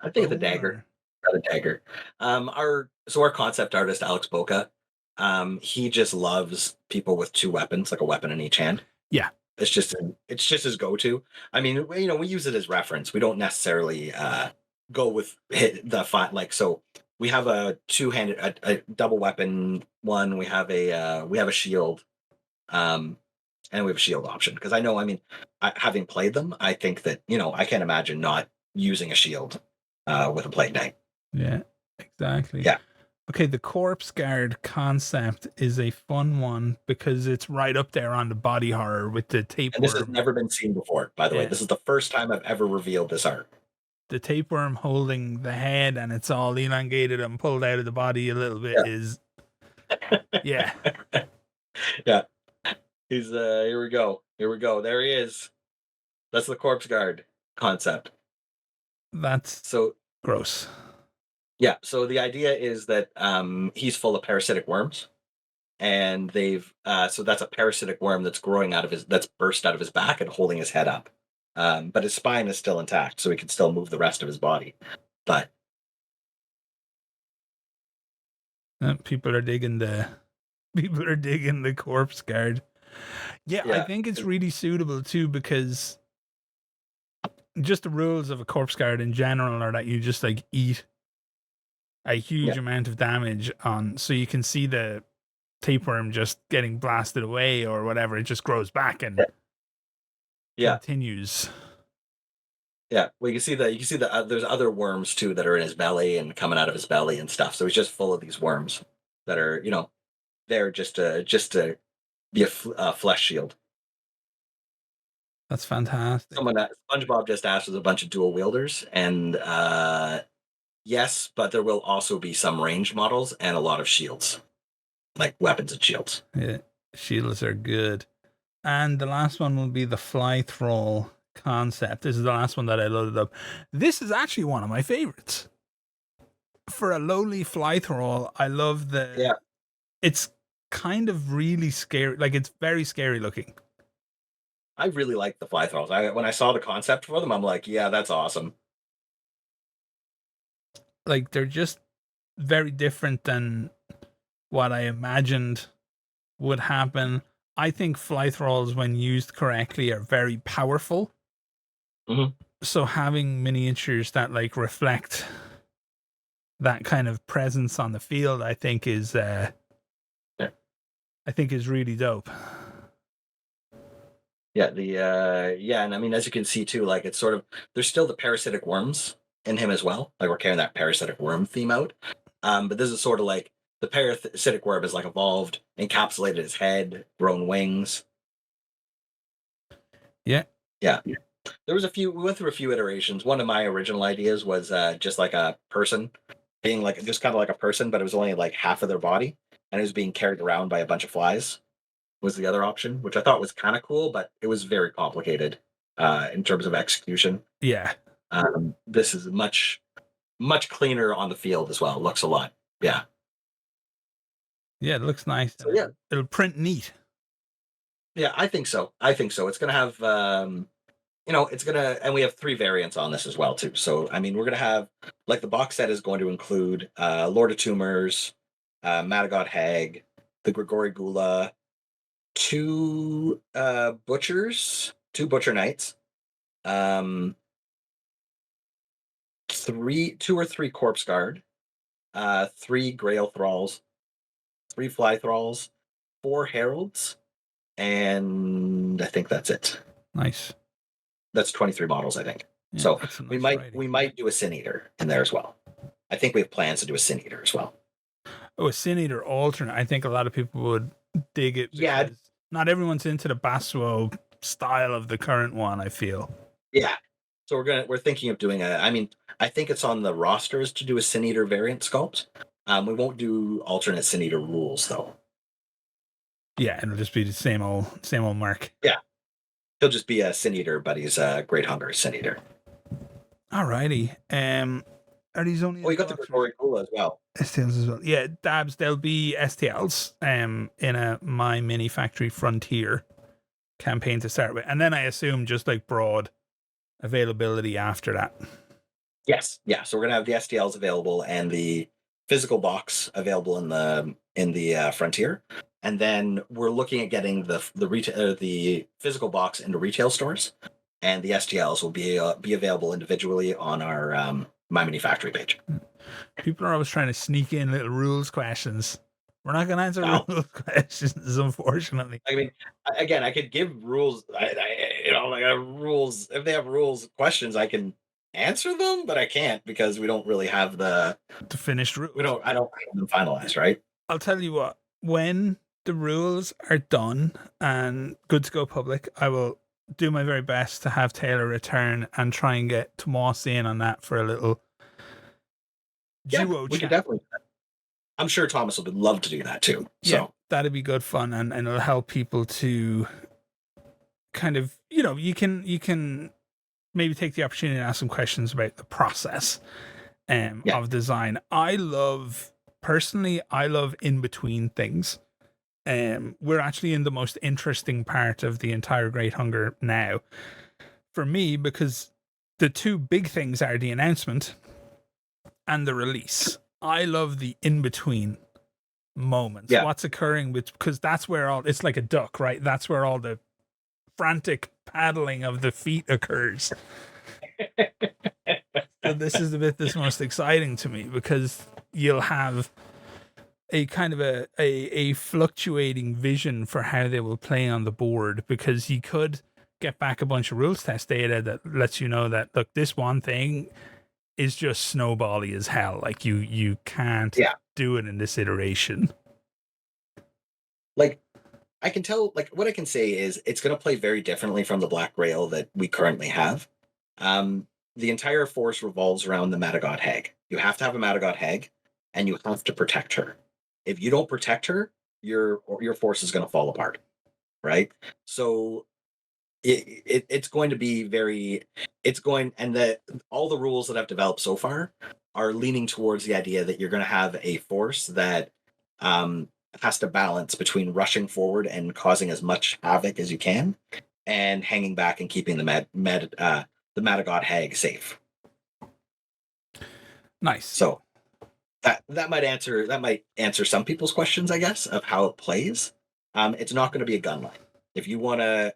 I think it's a dagger. Not a dagger. Our concept artist Alex Boca, he just loves people with two weapons, like a weapon in each hand. Yeah. It's just his go-to. I mean, we use it as reference. We don't necessarily go with the fight. Like, so we have a two-handed, a double weapon one. We have a shield, and we have a shield option. Because I know, having played them, I think that I can't imagine not using a shield with a Plague Knight. Yeah, exactly. Yeah. Okay, the Corpse Guard concept is a fun one because it's right up there on the body horror with the tapeworm. And this has never been seen before, by the way. This is the first time I've ever revealed this art. The tapeworm holding the head and it's all elongated and pulled out of the body a little bit is... Yeah. Yeah. He's, here we go. There he is. That's the Corpse Guard concept. That's so gross. Yeah, so the idea is that he's full of parasitic worms, and so that's a parasitic worm that's that's burst out of his back and holding his head up. But his spine is still intact, so he can still move the rest of his body. But people are digging the Corpse Guard. Yeah, I think it's really suitable too because just the rules of a Corpse Guard in general are that you just eat a huge amount of damage on, so you can see the tapeworm just getting blasted away or whatever. It just grows back and continues. Yeah, well, you can see there's other worms too that are in his belly and coming out of his belly and stuff. So he's just full of these worms. that are, there just to be a flesh shield. That's fantastic. Someone that SpongeBob just asked was a bunch of dual wielders, and yes, but there will also be some ranged models and a lot of shields, like weapons and shields. Yeah, shields are good. And the last one will be the fly thrall concept. This is the last one that I loaded up. This is actually one of my favorites. For a lowly fly thrall, I love Yeah. It's kind of really scary. Like, it's very scary looking. I really like the fly thralls. When I saw the concept for them, I'm like, yeah, that's awesome. Like, they're just very different than what I imagined would happen. I think fly thralls, when used correctly, are very powerful. Mm-hmm. So having miniatures that like reflect that kind of presence on the field, I think is really dope. Yeah, and I mean, as you can see too, like it's sort of there's still the parasitic worms in him as well. Like we're carrying that parasitic worm theme out. But this is sort of like the parasitic worm is like evolved, encapsulated his head, grown wings. Yeah. Yeah. There was we went through a few iterations. One of my original ideas was just like a person being like just kind of like a person, but it was only like half of their body and it was being carried around by a bunch of flies was the other option, which I thought was kind of cool, but it was very complicated in terms of execution. Yeah. This is much cleaner on the field as well. Looks a lot. Yeah. Yeah, it looks nice. So, yeah. It'll print neat. Yeah, I think so. It's going to have, and we have 3 variants on this as well, too. So, I mean, we're going to have, like, the box set is going to include Lord of Tumors, Madagot Hag, the Grigori Gula, 2 butchers, 2 butcher knights, 2 or 3 corpse guard, 3 grail thralls, 3 fly thralls, 4 heralds, and I think that's it. Nice. That's 23 models, I think. Yeah, so nice we might do a Sin Eater in there as well. I think we have plans to do a Sin Eater as well. Oh, a Sin Eater alternate. I think a lot of people would dig it. Yeah. Not everyone's into the Baswo style of the current one, I feel. Yeah. So we're thinking of doing I think it's on the rosters to do a Sin Eater variant sculpt. We won't do alternate Sin Eater rules though. Yeah, it'll just be the same old Mark. Yeah. He'll just be a Sin Eater, but he's a Great Hunger Sin Eater. Alrighty. Are these only? Oh, you got the Grigori Gula as well. STLs as well. Yeah, Dabs. There'll be STLs. In a My Mini Factory Frontier campaign to start with, and then I assume just like broad availability after that. Yes. Yeah. So we're gonna have the STLs available and the physical box available in the Frontier. And then we're looking at getting the physical box into retail stores, and the STLs will be available individually on our My Mini Factory page. People are always trying to sneak in little rules questions. We're not going to answer rules questions, unfortunately. I mean, again, I could give rules. Rules. If they have rules questions, I can answer them, but I can't because we don't really have the finished rules. I don't have them finalized, right? I'll tell you what. When the rules are done and good to go public, I will do my very best to have Taylor return and try and get Tuomas in on that for a little duo chat. Could definitely. I'm sure Thomas would love to do that too. So yeah, that'd be good fun, and it'll help people to kind of, you can maybe take the opportunity to ask some questions about the process of design. I love in between things. We're actually in the most interesting part of the entire Great Hunger now for me, because the 2 big things are the announcement and the release. I love the in-between moments. Yeah. What's occurring because that's where it's like a duck, right? That's where all the frantic paddling of the feet occurs. So this is the bit that's most exciting to me, because you'll have a kind of a fluctuating vision for how they will play on the board, because you could get back a bunch of rules test data that lets you know that, look, this one thing is just snowbally as hell. Like you can't do it in this iteration? Like, I can tell, like, what I can say is it's going to play very differently from the Black Grail that we currently have. The entire force revolves around the Matagod Hag. You have to have a Matagod Hag, and you have to protect her. If you don't protect her, your force is going to fall apart, right? So it's going to be all the rules that I've developed so far are leaning towards the idea that you're going to have a force that has to balance between rushing forward and causing as much havoc as you can, and hanging back and keeping the Matagod Hag safe. Nice. So that might answer some people's questions, I guess, of how it plays. It's not going to be a gun line. If you wanna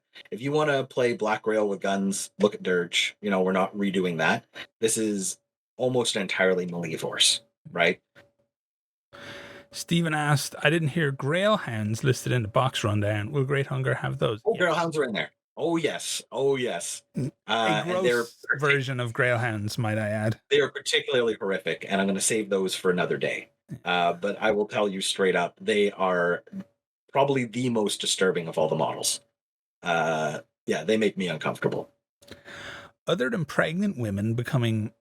play Black Grail with guns, look at Dirge. We're not redoing that. This is almost entirely melee force, right? Stephen asked, I didn't hear Grail Hounds listed in the box rundown. Will Great Hunger have those? Oh, Grail Hounds are in there. Oh yes. A gross version of Grail Hounds, might I add. They are particularly horrific, and I'm going to save those for another day. But I will tell you straight up, they are probably the most disturbing of all the models. Yeah, they make me uncomfortable. Other than pregnant women becoming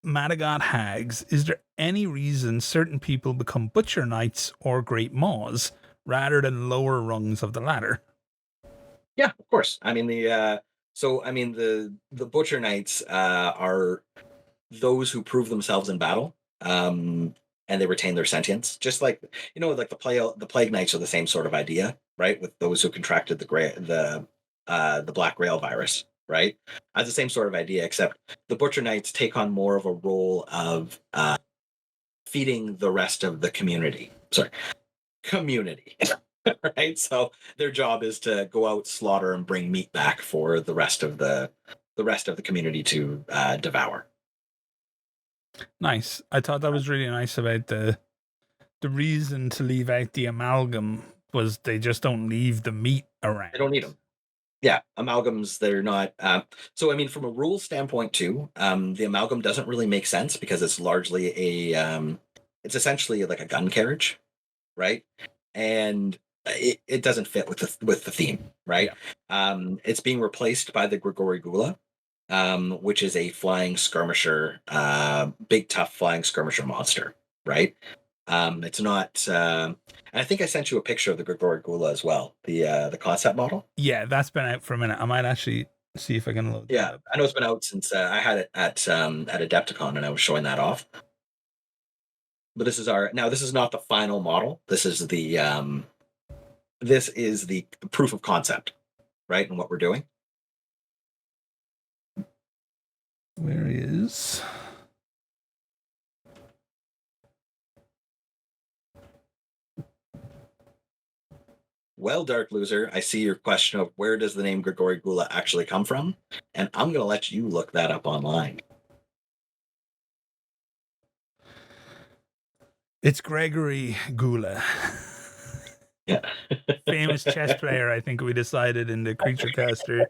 Matagod Hags, is there any reason certain people become Butcher Knights or Great Maws rather than lower rungs of the ladder? Yeah, of course. I mean the Butcher Knights are those who prove themselves in battle, and they retain their sentience. Just like like the Plague Knights are the same sort of idea, right? With those who contracted the Black Grail virus, right? It's the same sort of idea, except the Butcher Knights take on more of a role of feeding the rest of the community. Community. Right? So their job is to go out, slaughter, and bring meat back for the rest of the community to devour. Nice. I thought that was really nice about the reason to leave out the amalgam was they just don't leave the meat around. They don't need them. Yeah, amalgams, they're not. So, I mean, from a rule standpoint, too, the amalgam doesn't really make sense because it's largely it's essentially like a gun carriage, right? And it doesn't fit with the theme, right? Yeah. It's being replaced by the Grigori Gula, which is a flying skirmisher, big tough flying skirmisher monster, right? It's not. And I think I sent you a picture of the Grigori Gula as well, the concept model. Yeah, that's been out for a minute. I might actually see if I can load. Yeah, I know it's been out since I had it at Adepticon, and I was showing that off. But this is not the final model. This is the proof of concept, right? And what we're doing. Where is? Well, Dark Loser, I see your question of where does the name Grigori Gula actually come from, and I'm going to let you look that up online. It's Gregory Gula. Yeah. Famous chess player, I think we decided in the Creature Caster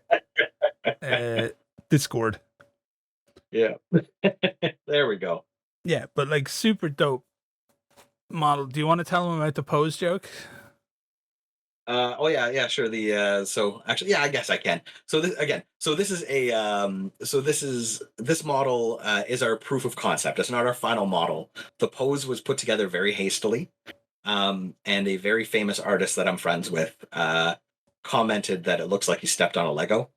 Discord. Yeah. There we go. Yeah, but like super dope model. Do you want to tell them about the pose joke? Oh yeah, sure. So actually, yeah, I guess I can. So this model is our proof of concept. It's not our final model. The pose was put together very hastily, and a very famous artist that I'm friends with commented that it looks like he stepped on a Lego.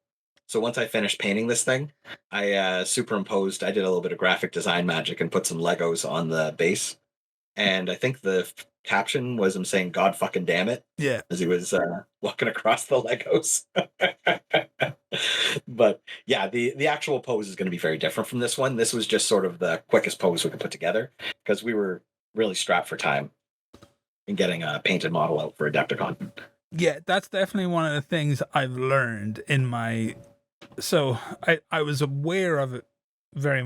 So once I finished painting this thing, I superimposed. I did a little bit of graphic design magic and put some Legos on the base. And I think the caption was him saying "God fucking damn it." Yeah, as he was walking across the Legos. But yeah, the actual pose is going to be very different from this one. This was just sort of the quickest pose we could put together because we were really strapped for time in getting a painted model out for Adepticon. Yeah, that's definitely one of the things I've learned in my. So I was aware of it very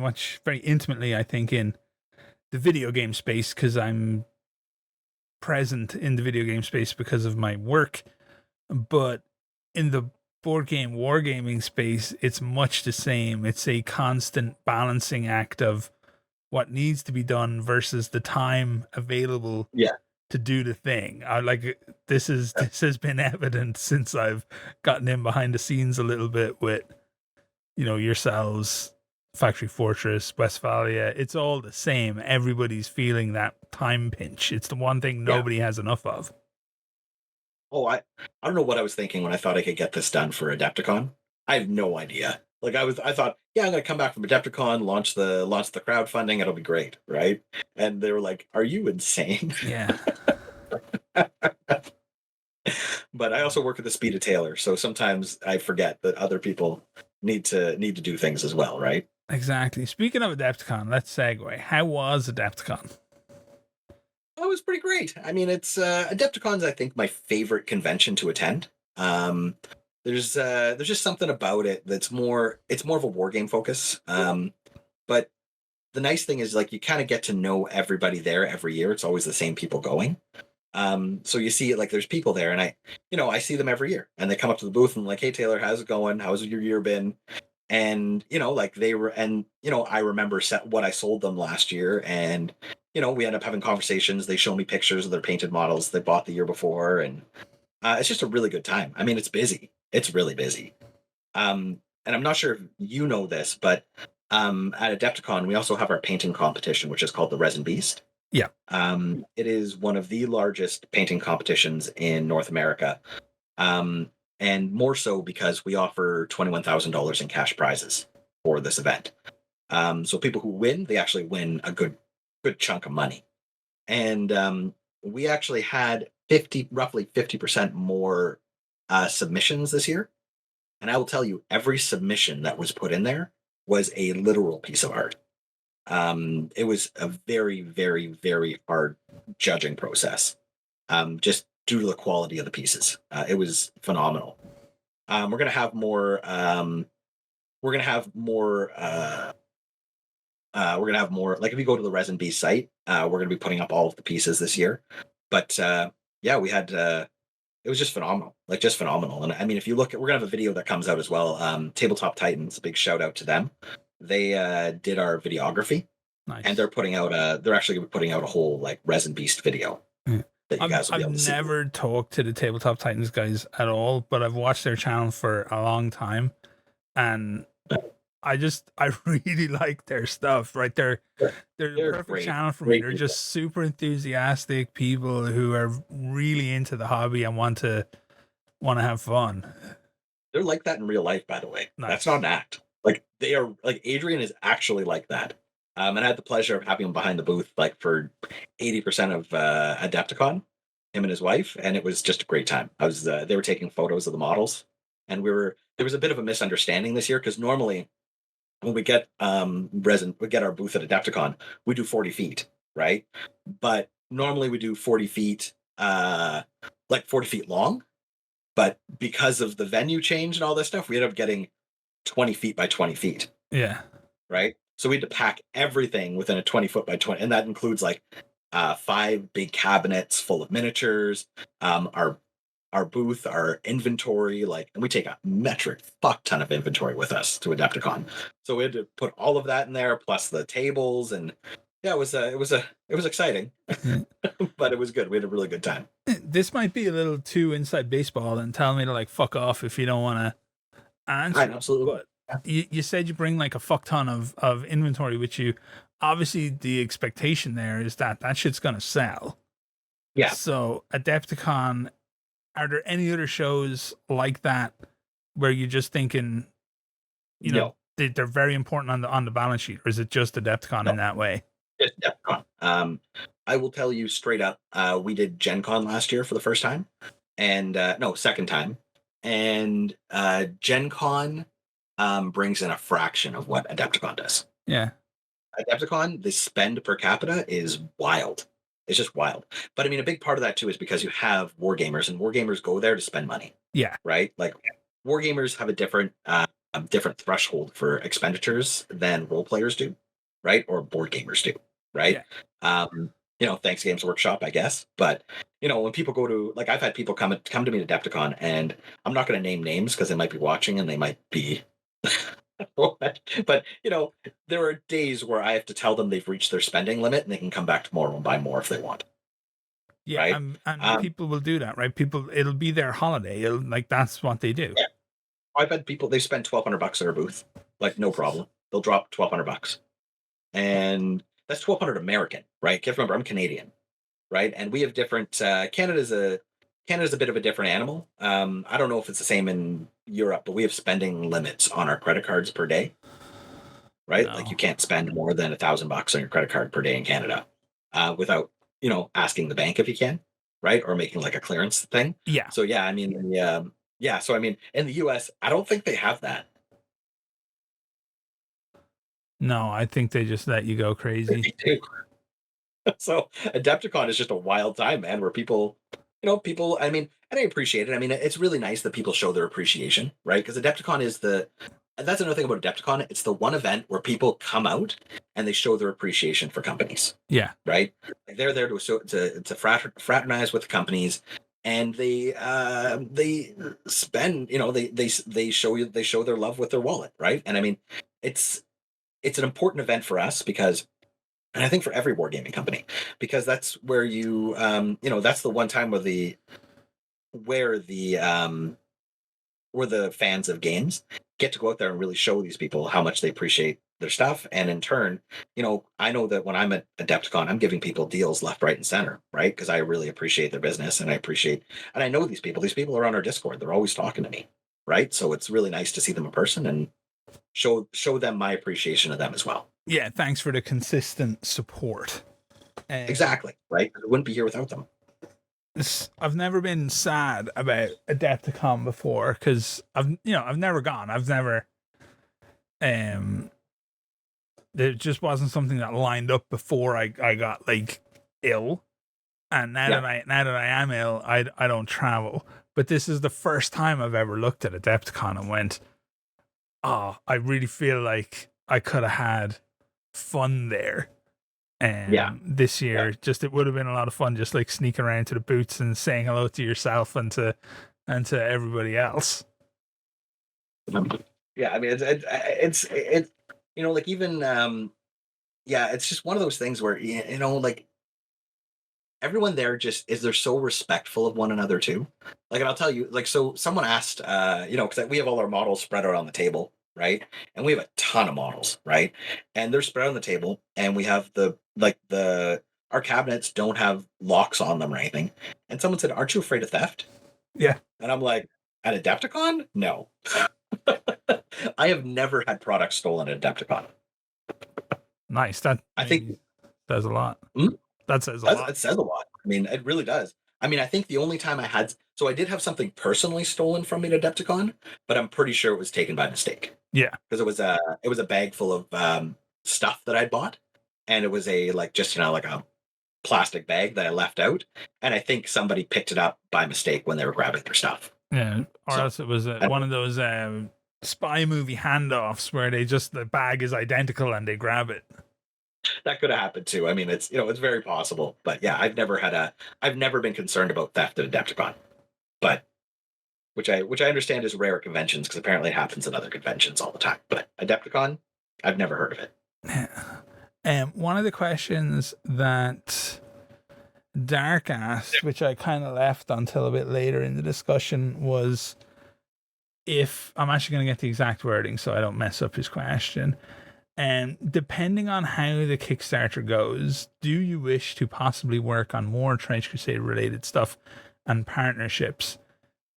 intimately, I think, in the video game space because I'm present in the video game space because of my work. But in the board game wargaming space, it's much the same. It's a constant balancing act of what needs to be done versus the time available Yeah. to do the thing. I like this has been evident since I've gotten in behind the scenes a little bit with, yourselves, Factory Fortress, Westphalia. It's all the same. Everybody's feeling that time pinch. It's the one thing Yeah. nobody has enough of. Oh, I don't know what I was thinking when I thought I could get this done for Adepticon. I have no idea. Like I thought, yeah, I'm gonna come back from Adepticon, launch the crowdfunding, it'll be great, right? And they were like, "Are you insane?" Yeah. But I also work at the speed of Taylor, so sometimes I forget that other people need to do things as well, right? Exactly. Speaking of Adepticon, let's segue. How was Adepticon? Well, it was pretty great. I mean, it's Adepticon's I think my favorite convention to attend. Um, there's just something about it that's more of a war game focus. But the nice thing is like you kind of get to know everybody there every year. It's always the same people going. So you see like there's people there, and I see them every year, and they come up to the booth and like, "Hey Taylor, how's it going? How's your year been?" And like they were, and I remember what I sold them last year, and we end up having conversations. They show me pictures of their painted models they bought the year before, and it's just a really good time. I mean, it's busy. It's really busy. And I'm not sure if you know this, but at Adepticon we also have our painting competition, which is called the Resin Beast. Yeah. It is one of the largest painting competitions in North America. Um, and more so because we offer $21,000 in cash prizes for this event. So people who win, they actually win a good chunk of money. And we actually had roughly 50% more submissions this year. And I will tell you, every submission that was put in there was a literal piece of art. It was a very, very, very hard judging process, just due to the quality of the pieces. It was phenomenal. We're gonna have more. We're gonna have more. We're gonna have more. Like if you go to the Resin B site, we're gonna be putting up all of the pieces this year. But yeah, we had. It was just phenomenal, like just phenomenal. And I mean, if you look at, we're gonna have a video that comes out as well. Tabletop Titans, a big shout out to them. They did our videography, Nice. and they're actually gonna be putting out a whole like Resin Beast video that you guys will be able to see. I've never talked to the Tabletop Titans guys at all, but I've watched their channel for a long time, and I really like their stuff. Right, they're the perfect great, channel for me. They're just super enthusiastic people who are really into the hobby and want to have fun. They're like that in real life, by the way. Nice. That's not an act. Like they are, like Adrian is actually like that. And I had the pleasure of having him behind the booth, like for 80% of Adepticon, him and his wife, and it was just a great time. They were taking photos of the models, and there was a bit of a misunderstanding this year because normally when we get we get our booth at Adepticon, we do 40 feet, right? But normally we do 40 feet, like 40 feet long. But because of the venue change and all this stuff, we ended up getting 20 feet by 20 feet. Yeah. Right. So we had to pack everything within a 20 foot by 20. And that includes like 5 big cabinets full of miniatures, our booth, our inventory, like, and we take a metric fuck ton of inventory with us to Adepticon. So we had to put all of that in there, plus the tables, and yeah, it was exciting, but it was good. We had a really good time. This might be a little too inside baseball and tell me to like fuck off if you don't want to answer. Absolutely. But you said you bring like a fuck ton of inventory with you. Obviously, the expectation there is that shit's gonna sell. Yeah. So Adepticon, are there any other shows like that where you're just thinking, they're very important on the balance sheet, or is it just Adepticon in that way? Just Adepticon. I will tell you straight up, we did Gen Con last year for the first time, and second time, and Gen Con brings in a fraction of what Adepticon does. Yeah. Adepticon, the spend per capita is wild. It's just wild. But I mean, a big part of that too is because you have wargamers, and wargamers go there to spend money. Yeah. Right. Like wargamers have a different threshold for expenditures than role players do, right? Or board gamers do, right? Yeah. Thanks Games Workshop, I guess. But when people go to, like, I've had people come to me at Adepticon, and I'm not going to name names because they might be watching and they might be But there are days where I have to tell them they've reached their spending limit and they can come back tomorrow and buy more if they want. Yeah, Right? and people will do that, right? People, it'll be their holiday. Like that's what they do. Yeah. I've had people they spend $1,200 at our booth, like no problem. They'll drop $1,200, and that's 1,200 American, right? You have to remember, I'm Canadian, right? And we have different. Canada's a bit of a different animal. I don't know if it's the same in Europe, but we have spending limits on our credit cards per day, right? Like No. you can't spend more than $1,000 on your credit card per day in Canada, without asking the bank if you can, right, or making like a clearance thing. Yeah. So yeah, I mean, yeah. So I mean, in the U.S., I don't think they have that. No, I think they just let you go crazy. They do. So Adepticon is just a wild time, man, where people, I mean, and I appreciate it. I mean, it's really nice that people show their appreciation, right? Because Adepticon is that's another thing about Adepticon. It's the one event where people come out and they show their appreciation for companies, Yeah. right? Like they're there to fraternize with the companies, and they spend, they show their love with their wallet, right? And I mean, it's an important event for us because, and I think for every wargaming company, because that's where that's the one time where the um, where the fans of games get to go out there and really show these people how much they appreciate their stuff. And in turn, I know that when I'm at Adepticon, I'm giving people deals left, right, and center, right? Because I really appreciate their business, and and I know these people. These people are on our Discord. They're always talking to me, right? So it's really nice to see them in person and show them my appreciation of them as well. Yeah. Thanks for the consistent support. Exactly, right? I wouldn't be here without them. I've never been sad about Adepticon before because I've never gone. I've never there just wasn't something that lined up before I got like ill. And now Yeah. that I am ill, I don't travel. But this is the first time I've ever looked at Adepticon and went, oh, I really feel like I could have had fun there. This year, just it would have been a lot of fun, just like sneaking around to the booths and saying hello to yourself and to everybody else. Yeah, I mean, it's like even it's just one of those things where like everyone there they're so respectful of one another too. Like, and I'll tell you, like, so someone asked, because we have all our models spread out on the table, right? And we have a ton of models, right? And they're spread on the table, and we have our cabinets don't have locks on them or anything. And someone said, "Aren't you afraid of theft?" Yeah. And I'm like, at Adepticon? No. I have never had products stolen at Adepticon. Nice. That I think says a lot. Hmm? That says a lot. It says a lot. I mean, it really does. I mean, I think the only time I did have something personally stolen from me at Adepticon, but I'm pretty sure it was taken by mistake. Yeah. Because it was a bag full of stuff that I'd bought, and it was like a plastic bag that I left out, and I think somebody picked it up by mistake when they were grabbing their stuff. Yeah, or else it was one of those spy movie handoffs where the bag is identical and they grab it. That could have happened too. I mean, it's very possible. But yeah, I've never been concerned about theft at Adepticon, but which I understand is rare at conventions because apparently it happens at other conventions all the time. But Adepticon, I've never heard of it. One of the questions that Dark asked, which I kind of left until a bit later in the discussion, was if I'm actually going to get the exact wording so I don't mess up his question. And depending on how the Kickstarter goes, do you wish to possibly work on more Trench Crusade related stuff and partnerships?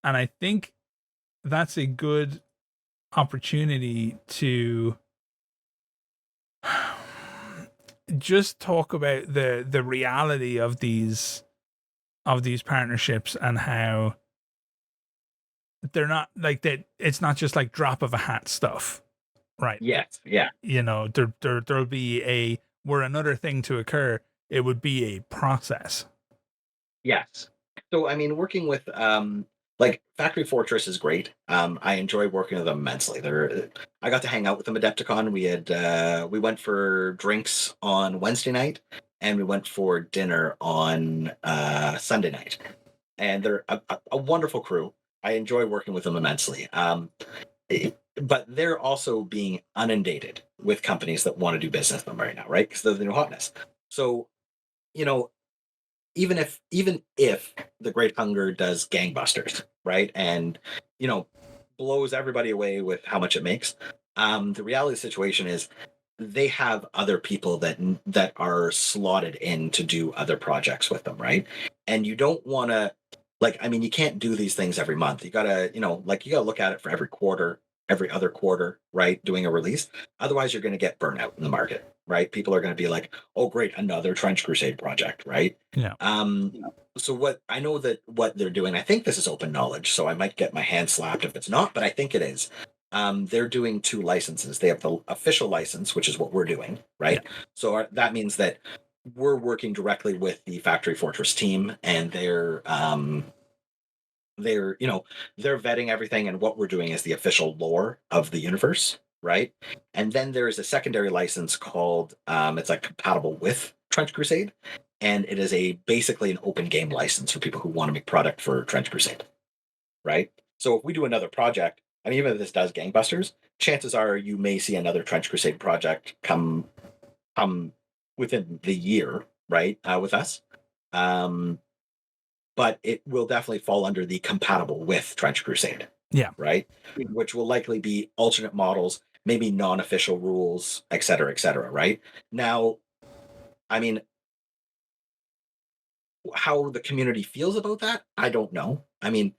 And I think that's a good opportunity to just talk about the reality of these partnerships and how they're not like that. It's not just like drop of a hat stuff, right? Yes, yeah. There'll be were another thing to occur, it would be a process. Yes. So I mean, working with like Factory Fortress is great. I enjoy working with them immensely. I got to hang out with them at Adepticon. We went for drinks on Wednesday night, and we went for dinner on Sunday night. And they're a wonderful crew. I enjoy working with them immensely. but they're also being inundated with companies that want to do business with them right now, right? Because they're the new hotness. So, you know, even if the Great Hunger does gangbusters, right, and blows everybody away with how much it makes, the reality of the situation is they have other people that are slotted in to do other projects with them, right? And you don't want to, like, I mean, you can't do these things every month. You gotta, like, you gotta look at it for every quarter, every other quarter, right? Doing a release. Otherwise, you're going to get burnout in the market, right? People are going to be like, "Oh, great, another Trench Crusade project," right? Yeah. Um, so what I know that what they're doing, I think this is open knowledge, so I might get my hand slapped if it's not, but I think it is. They're doing two licenses. They have the official license, which is what we're doing, Yeah. right? So that means that we're working directly with the Factory Fortress team, and they're vetting everything, and what we're doing is the official lore of the universe, right? And then there is a secondary license called it's like compatible with Trench Crusade, and it is a basically an open game license for people who want to make product for Trench Crusade, right? So if we do another project, I mean, even if this does gangbusters, chances are you may see another Trench Crusade project come within the year, right? With us. Um, but it will definitely fall under the compatible with Trench Crusade. Yeah. Right. Which will likely be alternate models, maybe non-official rules, et cetera, et cetera. Right. Now, I mean, how the community feels about that, I don't know. I mean,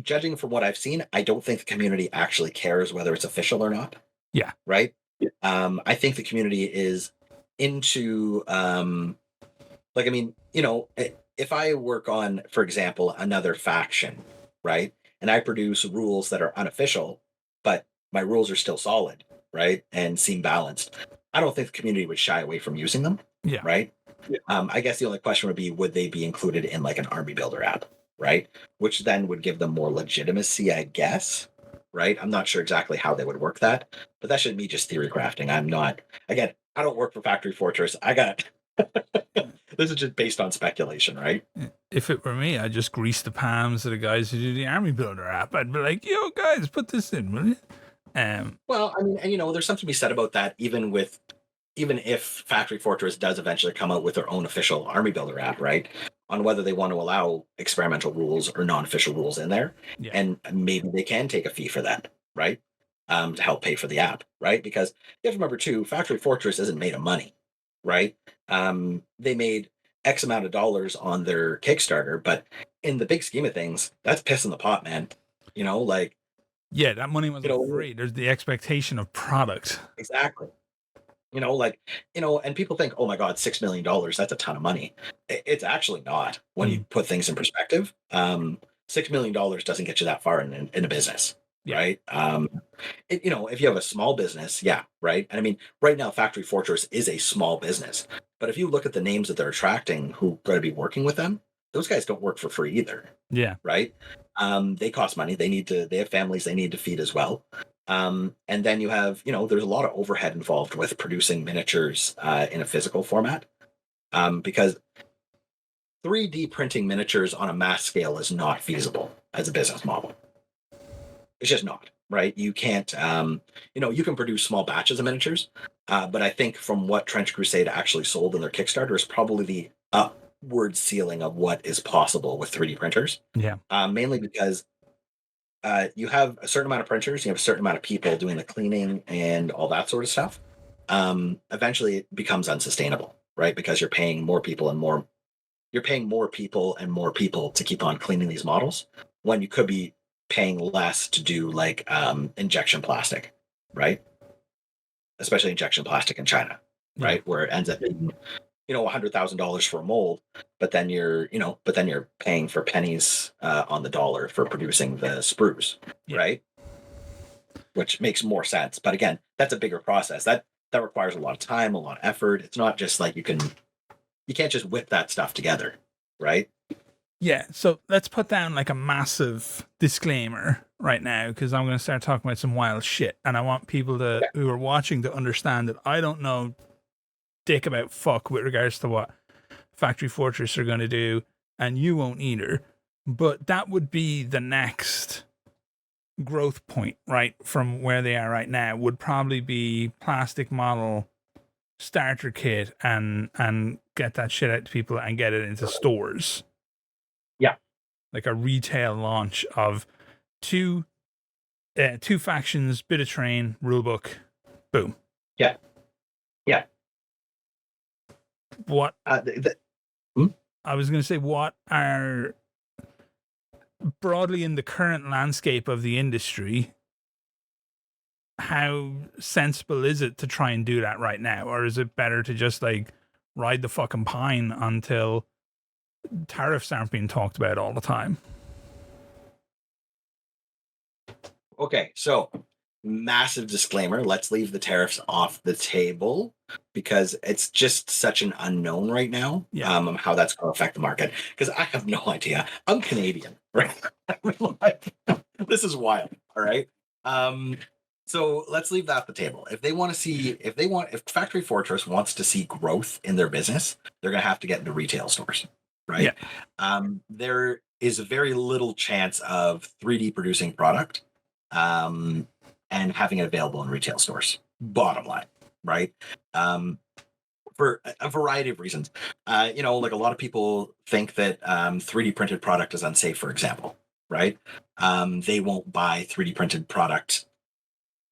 judging from what I've seen, I don't think the community actually cares whether it's official or not. Yeah. Right. I think the community is into like, I mean, if I work on, for example, another faction, right, and I produce rules that are unofficial, but my rules are still solid, right, and seem balanced, I don't think the community would shy away from using them, Yeah. right? I guess the only question would be, would they be included in like an army builder app, right? Which then would give them more legitimacy, I guess, right? I'm not sure exactly how they would work that, but that's just me just theory crafting. I'm not, again, I don't work for Factory Fortress. I got this is just based on speculation, right? If it were me, I'd just grease the palms of the guys who do the Army Builder app. I'd be like, "Yo, guys, put this in, will you?" Well, I mean, and there's something to be said about that, even if Factory Fortress does eventually come out with their own official Army Builder app, right? On whether they want to allow experimental rules or non-official rules in there, Yeah. and maybe they can take a fee for that, right? To help pay for the app, right? Because you have to remember too, Factory Fortress isn't made of money, right? They made X amount of dollars on their Kickstarter, but in the big scheme of things, that's piss in the pot, man. Like, Yeah, that money wasn't know, free. There's the expectation of product. exactly. Like, and people think, oh my God, $6 million, that's a ton of money. It's actually not when you put things in perspective. $6 million doesn't get you that far in a business, Yeah. right? If you have a small business, yeah, right. And I mean, right now, Factory Fortress is a small business, but if you look at the names that they're attracting who are going to be working with them, those guys don't work for free either, Yeah. right? They cost money. They have families they need to feed as well. And then you have, there's a lot of overhead involved with producing miniatures in a physical format, because 3D printing miniatures on a mass scale is not feasible as a business model. It's just not, right? You can't, you can produce small batches of miniatures, but I think from what Trench Crusade actually sold in their Kickstarter is probably the upward ceiling of what is possible with 3D printers. Yeah. Mainly because you have a certain amount of printers, you have a certain amount of people doing the cleaning and all that sort of stuff. Eventually, it becomes unsustainable, right? Because you're paying more people and more people to keep on cleaning these models when you could be paying less to do like injection plastic, right? Especially injection plastic in China, right? Where it ends up being $100,000 for a mold, but then you're paying for pennies on the dollar for producing the sprues, right? Which makes more sense. But again, that's a bigger process. That requires a lot of time, a lot of effort. It's not just like you can't just whip that stuff together, right? Yeah. So let's put down like a massive disclaimer right now, because I'm going to start talking about some wild shit, and I want people who are watching to understand that I don't know dick about fuck with regards to what Factory Fortress are going to do, and you won't either. But that would be the next growth point, right, from where they are right now would probably be plastic model starter kit and get that shit out to people and get it into stores. Yeah. Like a retail launch of two factions, bit of train, rulebook, boom. Yeah. Yeah. What I was going to say, what are broadly in the current landscape of the industry, how sensible is it to try and do that right now? Or is it better to just like ride the fucking pine until tariffs aren't being talked about all the time? Okay, so massive disclaimer, let's leave the tariffs off the table because it's just such an unknown right now. Yeah. How that's going to affect the market, because I have no idea. I'm Canadian, right? This is wild. All right. So let's leave that at the table. If they want to see, if Factory Fortress wants to see growth in their business, they're going to have to get into retail stores, right? Yeah. There is very little chance of 3D producing product and having it available in retail stores. Bottom line, right? For a variety of reasons. Like a lot of people think that 3D printed product is unsafe, for example, right? They won't buy 3D printed product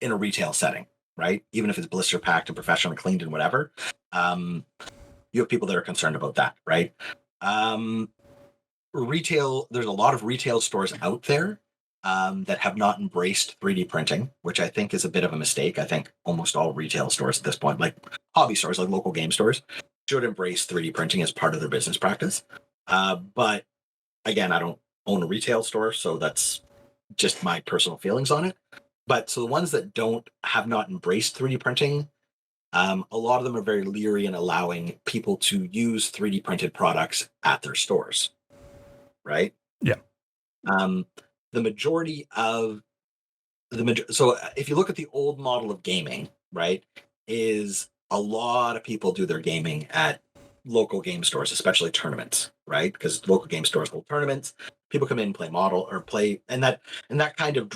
in a retail setting, right? Even if it's blister packed and professionally cleaned and whatever. You have people that are concerned about that, right? Retail, there's a lot of retail stores out there that have not embraced 3D printing, which I think is a bit of a mistake. I think almost all retail stores at this point, like hobby stores, like local game stores, should embrace 3D printing as part of their business practice. But again, I don't own a retail store, so that's just my personal feelings on it. But so the ones that have not embraced 3D printing, a lot of them are very leery in allowing people to use 3D printed products at their stores, right? Yeah. The majority of so if you look at the old model of gaming, right, is a lot of people do their gaming at local game stores, especially tournaments, right? Because local game stores hold tournaments. People come in, play model or play, and that kind of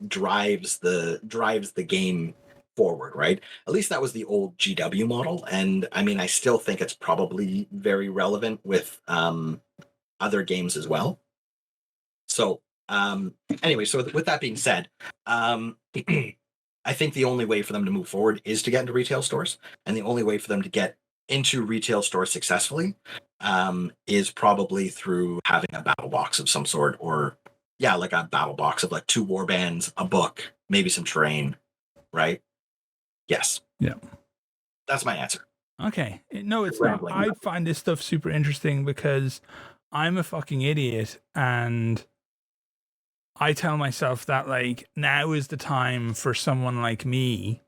drives the game forward, right? At least that was the old GW model, and I mean, I still think it's probably very relevant with other games as well. So anyway, so with that being said, I think the only way for them to move forward is to get into retail stores, and the only way for them to get into retail stores successfully is probably through having a battle box of some sort, or like a battle box of like 2 war bands, a book, maybe some terrain, right? Yes. Yeah. That's my answer. Okay. No, it's not. I find this stuff super interesting because I'm a fucking idiot, and I tell myself that like now is the time for someone like me,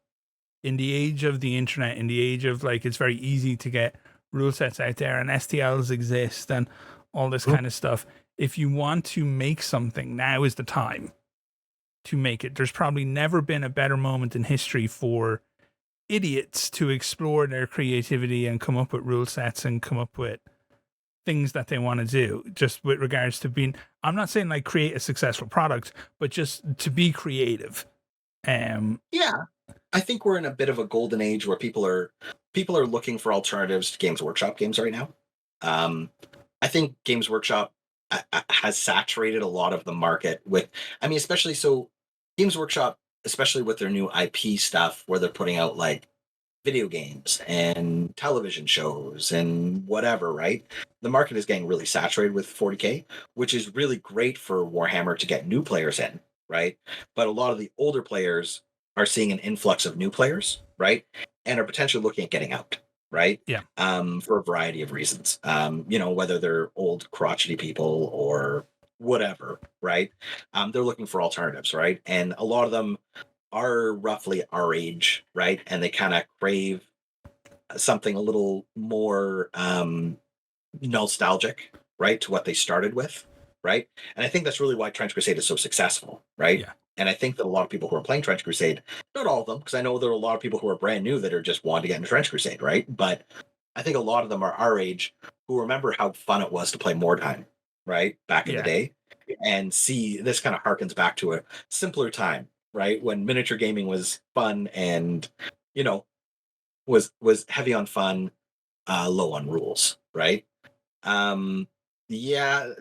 in the age of the internet, in the age of like it's very easy to get rule sets out there and STLs exist and all this kind of stuff. If you want to make something, now is the time to make it. There's probably never been a better moment in history for idiots to explore their creativity and come up with rule sets and come up with things that they want to do, just with regards to being, I'm not saying like create a successful product, but just to be creative. Yeah, I think we're in a bit of a golden age where people are looking for alternatives to Games Workshop games right now. I think Games Workshop has saturated a lot of the market with, I mean, especially so Games Workshop, especially with their new IP stuff, where they're putting out like video games and television shows and whatever, right? The market is getting really saturated with 40K, which is really great for Warhammer to get new players in, right? But a lot of the older players are seeing an influx of new players, right? And are potentially looking at getting out, right? Yeah. For a variety of reasons. Whether they're old crotchety people or whatever, right? They're looking for alternatives, right? And a lot of them are roughly our age, right? And they kind of crave something a little more nostalgic, right, to what they started with, right? And I think that's really why Trench Crusade is so successful, right? Yeah. And I think that a lot of people who are playing Trench Crusade, not all of them, because I know there are a lot of people who are brand new that are just wanting to get into Trench Crusade, right? But I think a lot of them are our age who remember how fun it was to play Mordheim, right, back in the day, and see this kind of harkens back to a simpler time, right? When miniature gaming was fun and, you know, was heavy on fun, low on rules, right? Um,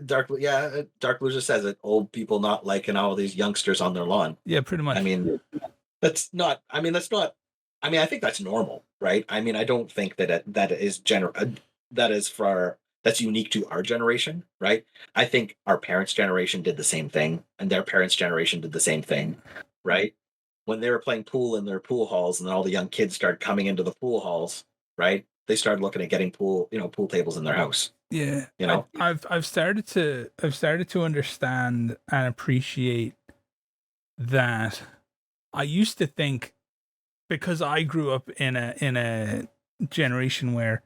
Dark Loser says it. Old people not liking all these youngsters on their lawn. Yeah, pretty I much. mean, that's not. I mean, that's not. I mean, I think that's normal, right? I mean, I don't think that is that is for that's unique to our generation, right? I think our parents' generation did the same thing, and their parents' generation did the same thing, right? When they were playing pool in their pool halls, and then all the young kids started coming into the pool halls, right? They started looking at getting pool tables in their house. Yeah, You know, I've started to understand and appreciate that. I used to think, because I grew up in a generation where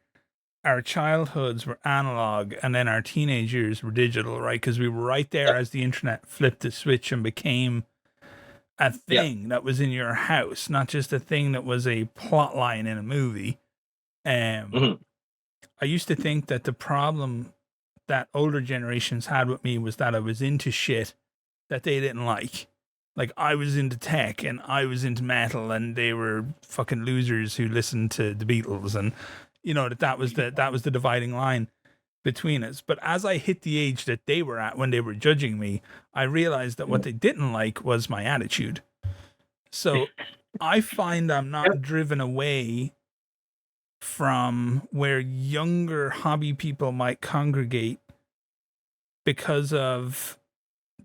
our childhoods were analog and then our teenage years were digital, right? Because we were right there yeah, as the internet flipped the switch and became a yeah, thing that was in your house, not just a thing that was a plot line in a movie. Um, mhm, I used to think that the problem that older generations had with me was that I was into shit that they didn't like. Like, I was into tech and I was into metal, and they were fucking losers who listened to the Beatles, and that was the dividing line between us. But as I hit the age that they were at when they were judging me, I realized that what they didn't like was my attitude. So I find I'm not driven away from where younger hobby people might congregate because of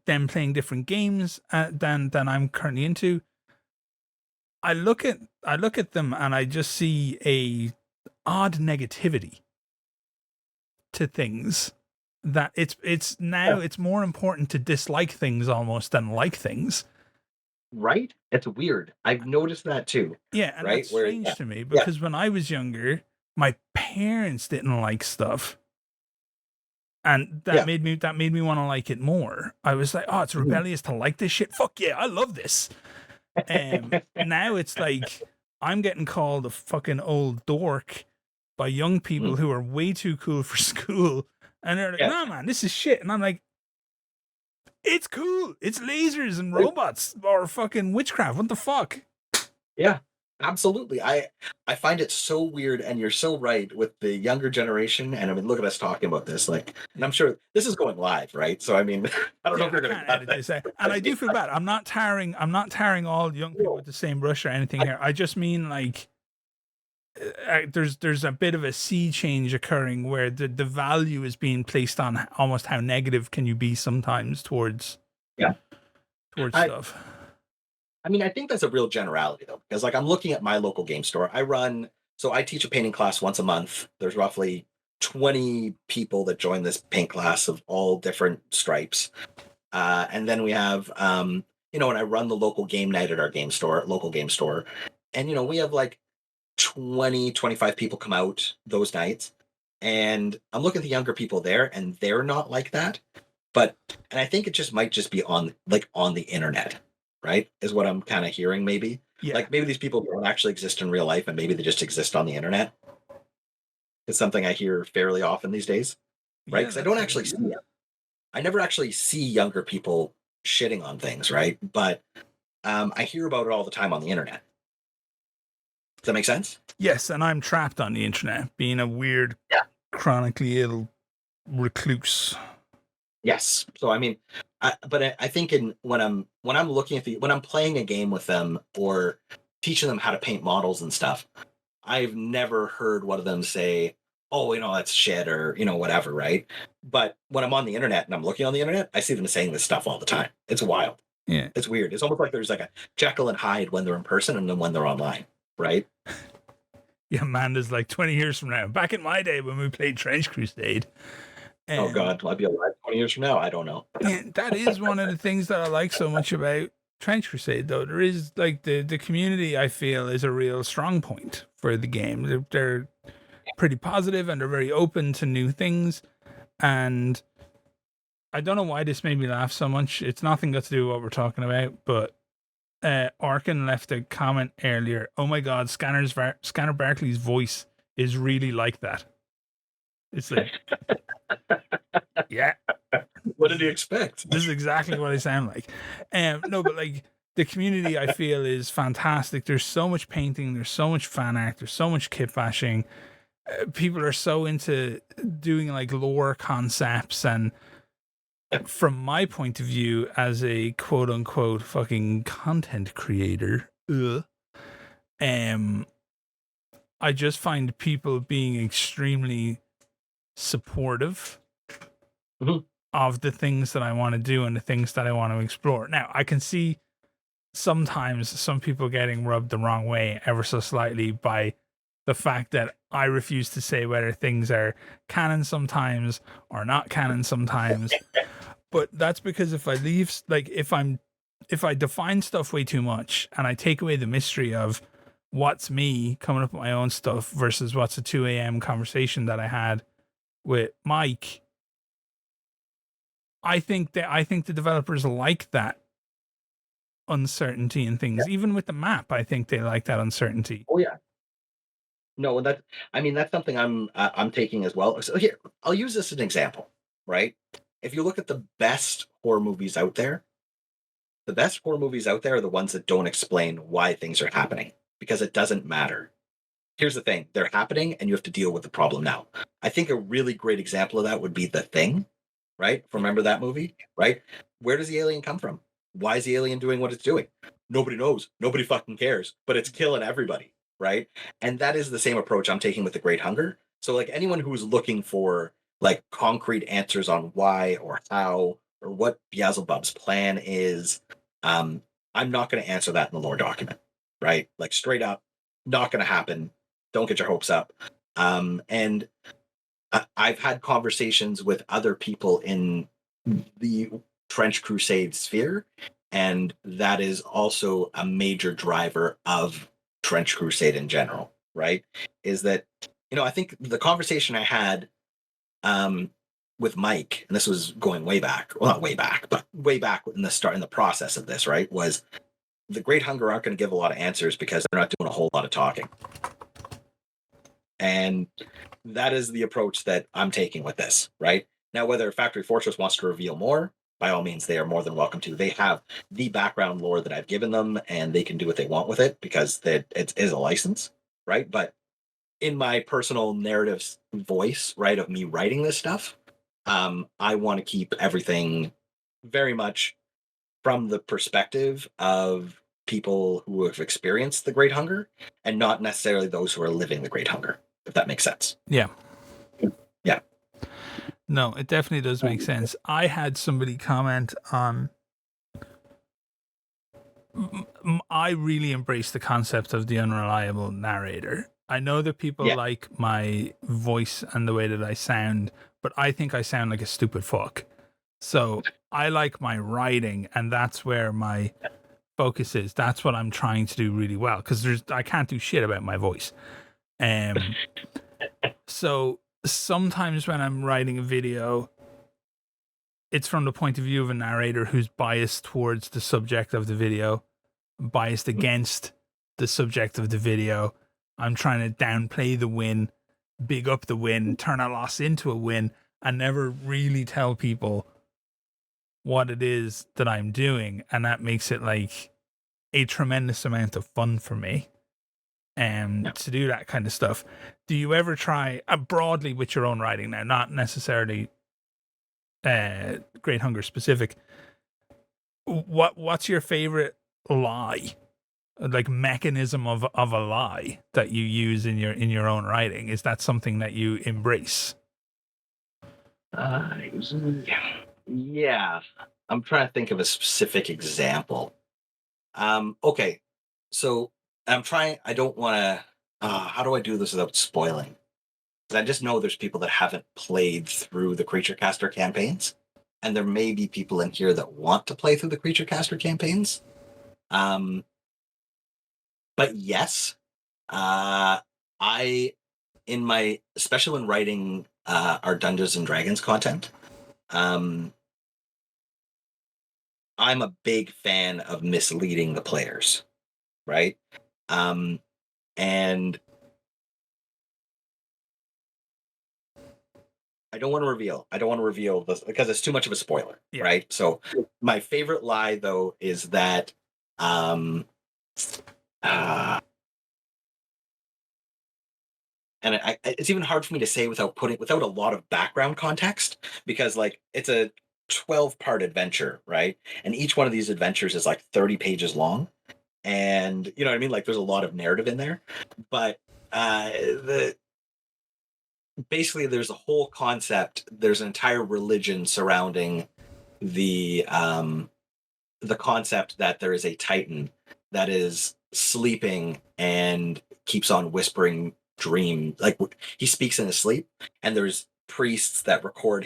them playing different games than I'm currently into. I look at them and I just see a odd negativity to things, that it's more important to dislike things almost than like things. right. It's weird. I've noticed that too. Yeah, and Right, that's where strange to me yeah, because when I was younger, my parents didn't like stuff, and yeah. that made me want to like it more. I was like, oh, it's Mhm. rebellious to like this shit. Fuck yeah, I love this. Now it's like I'm getting called a fucking old dork by young people Mhm. who are way too cool for school, and they're like, Yeah, "Nah, man, this is shit," and I'm like, "It's cool. It's lasers and robots or fucking witchcraft. What the fuck?" yeah, absolutely. I find it so weird, and you're so right with the younger generation. And I mean, look at us talking about this, like, and I'm sure this is going live, right? So I mean, I don't know Yeah, if I you're going to can't cut edit that. this out, and I do feel bad. I'm not tarring all young people No, with the same brush or anything I, here. I just mean like there's a bit of a sea change occurring where the value is being placed on almost how negative can you be sometimes yeah, towards I stuff. I mean, I think that's a real generality though, because like I'm looking at my local game store. So I teach a painting class once a month. There's roughly 20 people that join this paint class of all different stripes. And then we have, and I run the local game night at our local game store. And, we have like 20, 25 people come out those nights. And I'm looking at the younger people there, and they're not like that. And I think it just might just be on the internet, right? Is what I'm kind of hearing maybe. Yeah, Like maybe these people don't actually exist in real life, and maybe they just exist on the internet. It's something I hear fairly often these days, right? yeah, Because I don't that's it. actually see it. I never actually see younger people shitting on things, right? But I hear about it all the time on the internet. Does that make sense? Yes, and I'm trapped on the internet, being a weird, Yeah. chronically ill recluse. Yes. So I mean, I think when I'm looking at when I'm playing a game with them or teaching them how to paint models and stuff, I've never heard one of them say, "Oh, that's shit," or whatever, right? But when I'm on the internet and I'm looking on the internet, I see them saying this stuff all the time. It's wild. Yeah, It's weird. It's almost like there's like a Jekyll and Hyde when they're in person and then when they're online, right? yeah. Amanda's like 20 years from now. Back in my day when we played Trench Crusade, Oh and God, will I be alive 20 years from now? I don't know. yeah, that is one of the things that I like so much about Trench Crusade. Though there is like the community, I feel is a real strong point for the game. They're pretty positive and they're very open to new things. And I don't know why this made me laugh so much. It's nothing got to do with what we're talking about, but Arkin left a comment earlier. Oh my God, Scannerbarkly's voice is really like that. It's like Yeah. What did you expect? This is exactly what I sound like. No, but like the community I feel is fantastic. There's so much painting, there's so much fan art, there's so much kit bashing. People are so into doing like lore concepts, and from my point of view as a quote unquote fucking content creator, I just find people being extremely supportive of the things that I want to do and the things that I want to explore. Now, I can see sometimes some people getting rubbed the wrong way ever so slightly by the fact that I refuse to say whether things are canon sometimes or not canon sometimes. But that's because if I leave, like if I define stuff way too much and I take away the mystery of what's me coming up with my own stuff versus what's a 2 a.m. conversation that I had with Mike, I think the developers like that uncertainty and things. Even with the map, I think they like that uncertainty. Oh yeah. No, that's something I'm taking as well. So here, I'll use this as an example, right? If you look at the best horror movies out there, the best horror movies out there are the ones that don't explain why things are happening because it doesn't matter. Here's the thing, they're happening and you have to deal with the problem now. I think a really great example of that would be The Thing, right? Remember that movie, right? Where does the alien come from? Why is the alien doing what it's doing? Nobody knows. Nobody fucking cares, but it's killing everybody, right? And that is the same approach I'm taking with The Great Hunger. So, like, anyone who's looking for like concrete answers on why or how or what Beelzebub's plan is, I'm not going to answer that in the lore document, right? Like, straight up, not going to happen. Don't get your hopes up. And I've had conversations with other people in the Trench Crusade sphere, and that is also a major driver of Trench Crusade in general, right? Is that, I think the conversation I had with Mike, and this was going way back, well, not way back, but way back in the process of this, right, was the Great Hunger aren't going to give a lot of answers because they're not doing a whole lot of talking. And that is the approach that I'm taking with this, right? Now, whether Factory Fortress wants to reveal more, by all means, they are more than welcome to. They have the background lore that I've given them, and they can do what they want with it because it is a license, right? But in my personal narrative voice, right, of me writing this stuff, I want to keep everything very much from the perspective of people who have experienced the Great Hunger and not necessarily those who are living the Great Hunger, if that makes sense. Yeah. Yeah. No, it definitely does make sense. I had somebody comment on. I really embrace the concept of the unreliable narrator. I know that people like my voice and the way that I sound, but I think I sound like a stupid fuck. So I like my writing, and that's where my focus is. That's what I'm trying to do really well because I can't do shit about my voice. So sometimes when I'm writing a video, it's from the point of view of a narrator who's biased towards the subject of the video, biased against the subject of the video. I'm trying to downplay the win, big up the win, turn a loss into a win, and never really tell people what it is that I'm doing. And that makes it like a tremendous amount of fun for me to do that kind of stuff. Do you ever try broadly with your own writing now, not necessarily Great Hunger specific? What's your favorite lie, like mechanism of a lie that you use in your own writing? Is that something that you embrace? Yeah. I'm trying to think of a specific example. Okay. So I don't want to, how do I do this without spoiling? Because I just know there's people that haven't played through the Creature Caster campaigns, and there may be people in here that want to play through the Creature Caster campaigns. But yes, especially when writing our Dungeons and Dragons content, I'm a big fan of misleading the players, right? And don't want to reveal. I don't want to reveal this because it's too much of a spoiler, Yeah. right? So my favorite lie though is that um uh and it's even hard for me to say without a lot of background context because like it's a 12-part adventure, right? And each one of these adventures is like 30 pages long. And you know what I mean? Like there's a lot of narrative in there. But the basically there's a whole concept, there's an entire religion surrounding the concept that there is a titan that is sleeping and keeps on whispering dream, like he speaks in his sleep, and there's priests that record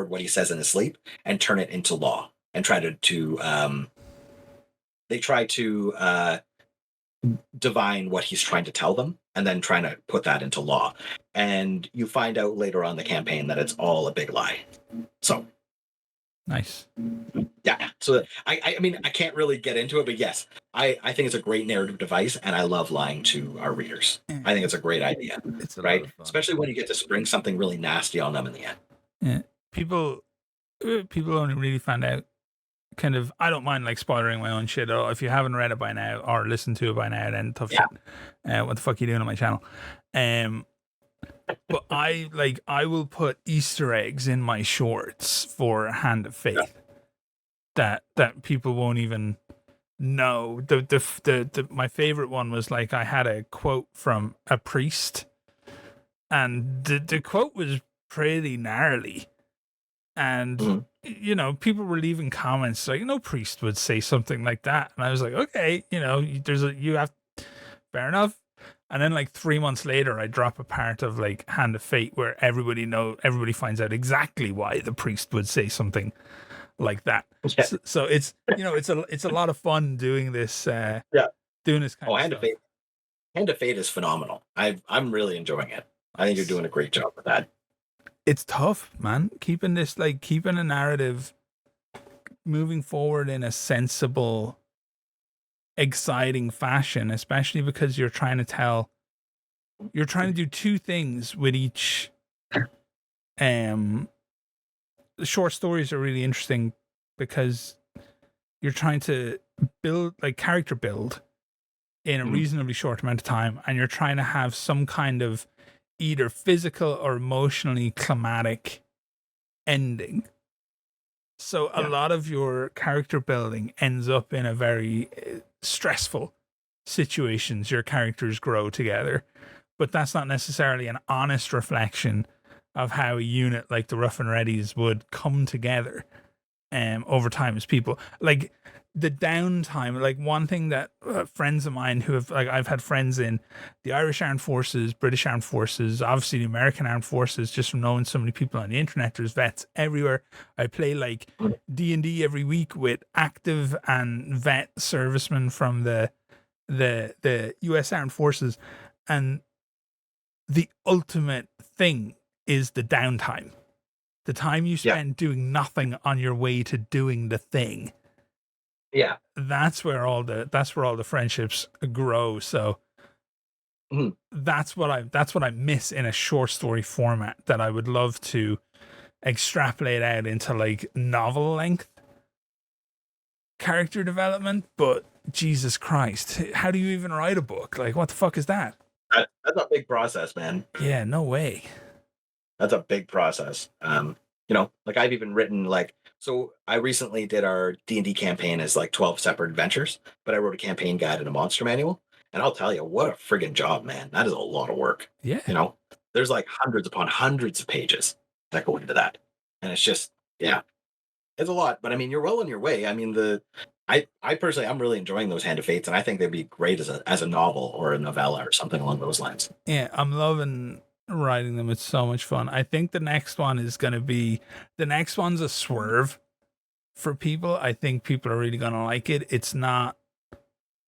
what he says in his sleep and turn it into law and try to they try to divine what he's trying to tell them and then trying to put that into law. And you find out later on the campaign that it's all a big lie. So nice. yeah. So I mean, I can't really get into it, but yes, I think it's a great narrative device, and I love lying to our readers. I think it's a great idea, It's a right? lot of fun. Especially when you get to spring something really nasty on them in the end. Yeah. People only really find out kind of, I don't mind like spoilering my own shit. Or if you haven't read it by now or listened to it by now, then tough shit. What the fuck are you doing on my channel? But I will put Easter eggs in my shorts for Hand of Faith that people won't even know. My favorite one was like I had a quote from a priest, and the quote was pretty gnarly, and you know, people were leaving comments like no priest would say something like that, and I was like, okay, you know, fair enough. And then like 3 months later, I drop a part of like Hand of Fate where everybody finds out exactly why the priest would say something like that. Yeah. So it's, you know, it's a lot of fun doing this. Doing this kind of Hand stuff. of Fate. Hand of Fate is phenomenal. I'm really enjoying it. I think you're doing a great job with that. It's tough, man. Keeping a narrative moving forward in a sensible, exciting fashion, especially because you're trying to do two things with each. The short stories are really interesting because you're trying to build like character build in a reasonably short amount of time, and you're trying to have some kind of either physical or emotionally climatic ending. So a lot of your character building ends up in a very stressful situations. Your characters grow together, but that's not necessarily an honest reflection of how a unit like the Rough and Readies would come together over time as people. Like the downtime, like one thing that friends of mine who have, like, I've had friends in the Irish Armed Forces, British Armed Forces, obviously the American Armed Forces, just from knowing so many people on the internet. There's vets everywhere. I play like D&D every week with active and vet servicemen from the US Armed Forces, and the ultimate thing is the downtime. The time you spend doing nothing on your way to doing the thing. Yeah. That's where all the friendships grow. So that's what I miss in a short story format that I would love to extrapolate out into like novel length character development. But Jesus Christ, how do you even write a book? Like, what the fuck is that? That's a big process, man. Yeah, no way. That's a big process. You know, like I've even written like, so I recently did our D&D campaign as like 12 separate adventures, but I wrote a campaign guide and a monster manual. And I'll tell you, what a friggin' job, man. That is a lot of work. Yeah. You know, there's like hundreds upon hundreds of pages that go into that. And it's just, yeah, it's a lot. But I mean, you're well on your way. I mean, I personally, I'm really enjoying those Hand of Fates, and I think they'd be great as a novel or a novella or something along those lines. Yeah, I'm loving writing them. It's so much fun. I think the next one's a swerve for people. I think people are really gonna like it. It's not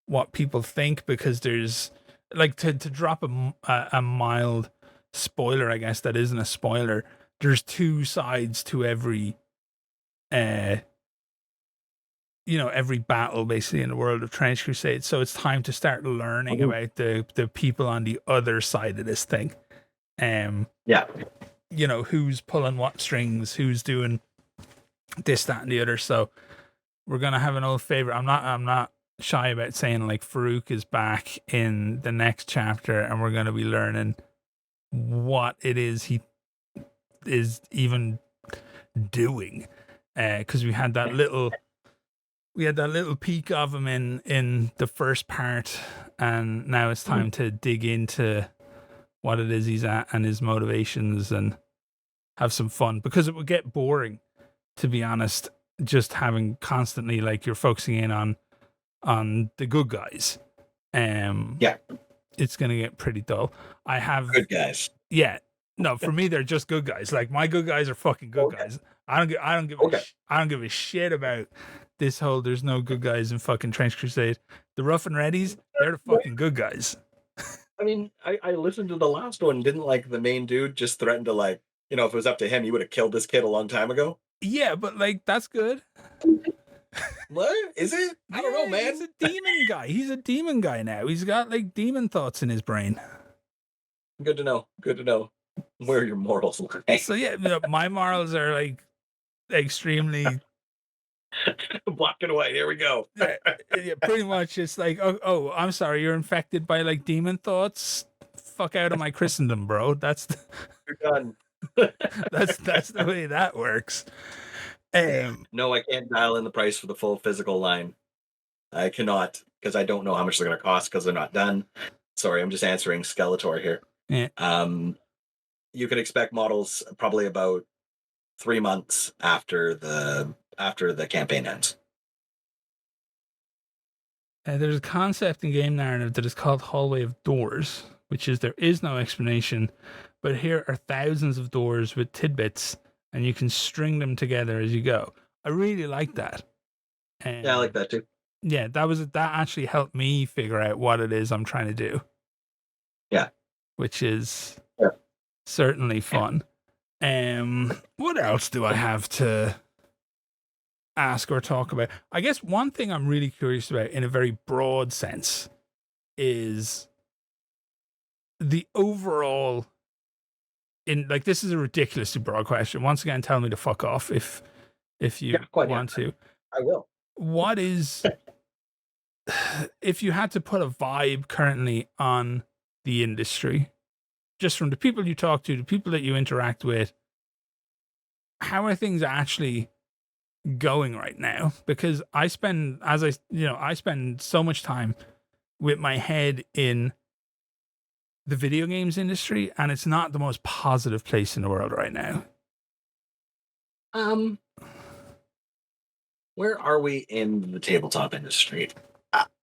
what people think, because there's like, to drop a mild spoiler, I guess, that isn't a spoiler. There's two sides to every every battle basically in the world of Trench Crusade. So it's time to start learning about the people on the other side of this thing. Yeah. you know, who's pulling what strings, who's doing this, that, and the other. So we're gonna have an old favorite. I'm not shy about saying like Farouk is back in the next chapter, and we're gonna be learning what it is he is even doing, because we had that little peek of him in the first part, and now it's time to dig into what it is he's at and his motivations and have some fun, because it would get boring, to be honest, just having constantly like you're focusing in on the good guys. Yeah, it's gonna get pretty dull. I have good guys. Yeah. No, for me they're just good guys. Like my good guys are fucking good guys. I don't give I don't give a shit about this whole there's no good guys in fucking Trench Crusade. The Rough and Readies, they're the fucking good guys. I mean, I listened to the last one. Didn't like the main dude just threatened to like, if it was up to him, he would have killed this kid a long time ago. Yeah, but like that's good. What is it? I don't know, man. He's a demon guy. He's a demon guy now. He's got like demon thoughts in his brain. Good to know. Good to know where your morals lie. So yeah, my morals are like extremely black and white. Here we go. yeah, pretty much. It's like, oh, I'm sorry, you're infected by like demon thoughts. Fuck out of my Christendom, bro. You're done. that's the way that works. No, I can't dial in the price for the full physical line. I cannot, because I don't know how much they're going to cost because they're not done. Sorry, I'm just answering Skeletor here. Yeah. You could expect models probably about 3 months after the campaign ends. There's a concept in game narrative that is called Hallway of Doors, which is there is no explanation, but here are thousands of doors with tidbits, and you can string them together as you go. I really like that. Yeah, I like that too. Yeah, that actually helped me figure out what it is I'm trying to do. Yeah, which is certainly fun. What else do I have to ask or talk about? I guess one thing I'm really curious about in a very broad sense is the overall this is a ridiculously broad question. Once again, tell me to fuck off if you want to. I will. What is if you had to put a vibe currently on the industry, just from the people you talk to, the people that you interact with, how are things actually going right now? Because I spend so much time with my head in the video games industry, and it's not the most positive place in the world right now. Where are we in the tabletop industry?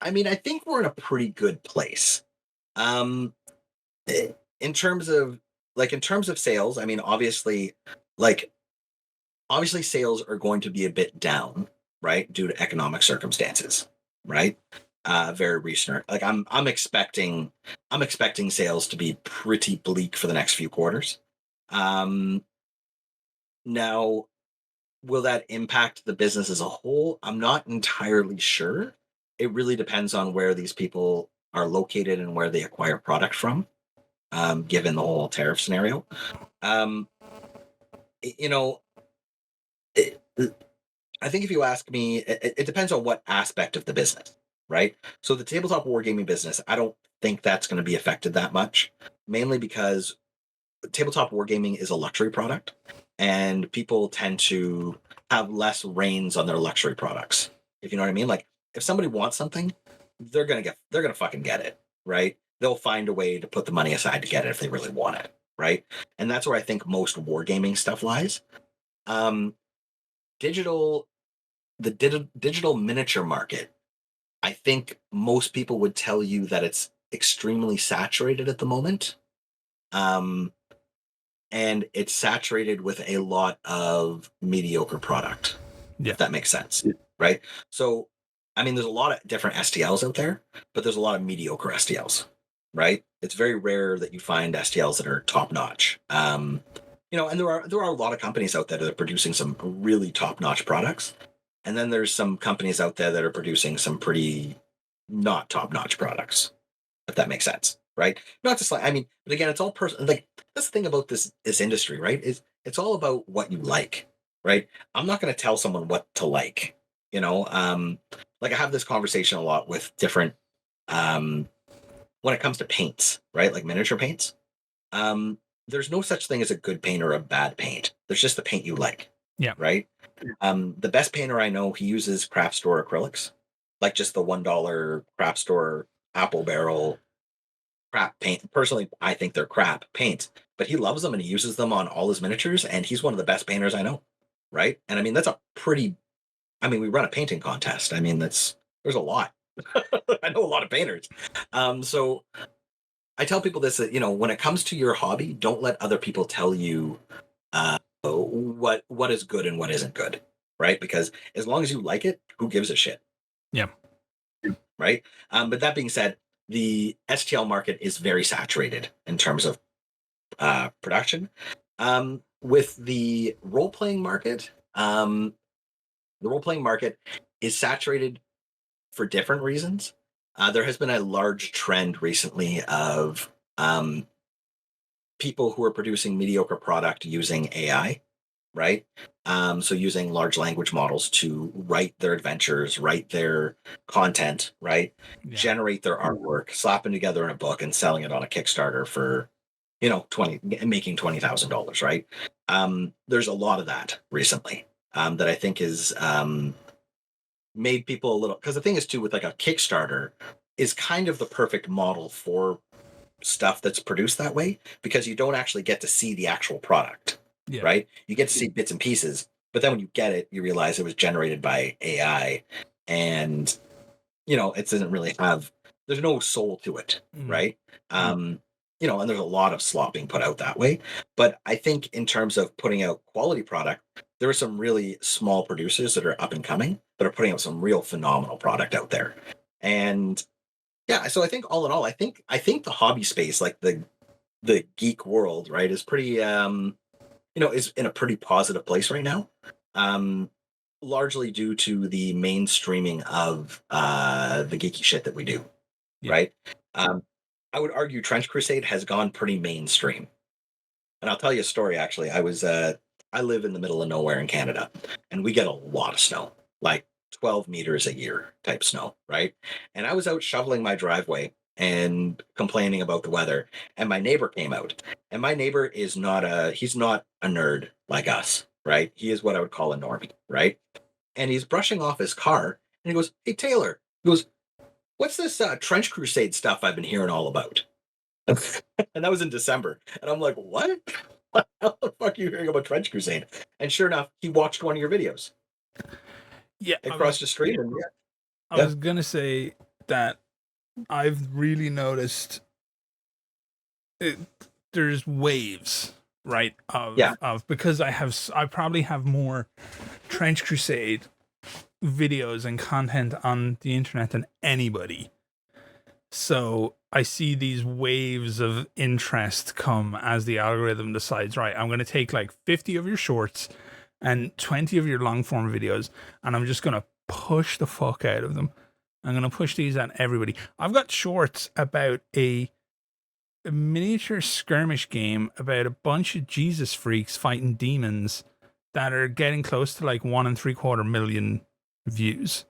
I mean, I think we're in a pretty good place. In terms of sales, I mean, obviously sales are going to be a bit down, right, due to economic circumstances, right? Very recent. Like I'm expecting sales to be pretty bleak for the next few quarters. Now, will that impact the business as a whole? I'm not entirely sure. It really depends on where these people are located and where they acquire product from, given the whole tariff scenario. I think if you ask me, it depends on what aspect of the business, right? So the tabletop wargaming business, I don't think that's going to be affected that much, mainly because tabletop wargaming is a luxury product, and people tend to have less reins on their luxury products. If you know what I mean? Like if somebody wants something, they're gonna fucking get it, right? They'll find a way to put the money aside to get it if they really want it, right? And that's where I think most wargaming stuff lies. Digital miniature market, I think most people would tell you that it's extremely saturated at the moment. And it's saturated with a lot of mediocre product, if that makes sense, right? So, I mean, there's a lot of different STLs out there, but there's a lot of mediocre STLs, right? It's very rare that you find STLs that are top notch. And there are a lot of companies out there that are producing some really top notch products, and then there's some companies out there that are producing some pretty not top notch products, if that makes sense, right? Not just like, I mean, but again, it's all personal. Like, that's the thing about this industry, right? Is it's all about what you like, right? I'm not going to tell someone what to like, you know. Like I have this conversation a lot with different um when it comes to paints, right? Like miniature paints. Um, there's no such thing as a good paint or a bad paint. There's just the paint you like, Yeah. right? The best painter I know, he uses craft store acrylics, like just the $1 craft store apple barrel crap paint. Personally, I think they're crap paints, but he loves them and he uses them on all his miniatures, and he's one of the best painters I know, right? And I mean, that's a pretty. I mean, we run a painting contest. I mean, there's a lot. I know a lot of painters. So I tell people this that when it comes to your hobby, don't let other people tell you what is good and what isn't good, right? Because as long as you like it, who gives a shit, Yeah. right? But that being said, the STL market is very saturated in terms of production. With the role playing market is saturated for different reasons. There has been a large trend recently of people who are producing mediocre product using AI, right? So using large language models to write their adventures, write their content, right? Yeah. Generate their artwork, slapping together in a book and selling it on a Kickstarter for, making $20,000, right? There's a lot of that recently that I think is made people a little, because the thing is too with like a Kickstarter is kind of the perfect model for stuff that's produced that way because you don't actually get to see the actual product, Yeah. right? You get to see bits and pieces, but then when you get it, you realize it was generated by AI, and it doesn't really have. There's no soul to it, right? And there's a lot of slop being put out that way. But I think in terms of putting out quality product, there are some really small producers that are up and coming that are putting out some real phenomenal product out there, and yeah, so I think all in all, I think the hobby space, like the geek world, right, is pretty is in a pretty positive place right now. Um Largely due to the mainstreaming of the geeky shit that we do, Yeah. right? I would argue Trench Crusade has gone pretty mainstream. And I'll tell you a story actually. I live in the middle of nowhere in Canada, and we get a lot of snow. Like 12 meters a year type snow, right? And I was out shoveling my driveway and complaining about the weather, and my neighbor came out. And my neighbor he's not a nerd like us, right? He is what I would call a normie, right? And he's brushing off his car and he goes, "Hey Taylor," he goes, "What's this Trench Crusade stuff I've been hearing all about?" And that was in December. And I'm like, "What? How the fuck are you hearing about Trench Crusade?" And sure enough, he watched one of your videos Yeah. across the street. And I was gonna say that I've really noticed there's waves, right? Of because I probably have more Trench Crusade videos and content on the internet than anybody. So I see these waves of interest come as the algorithm decides, right, I'm going to take like 50 of your shorts and 20 of your long form videos, and I'm just going to push the fuck out of them. I'm going to push these at everybody. I've got shorts about a miniature skirmish game about a bunch of Jesus freaks fighting demons that are getting close to like 1.75 million views.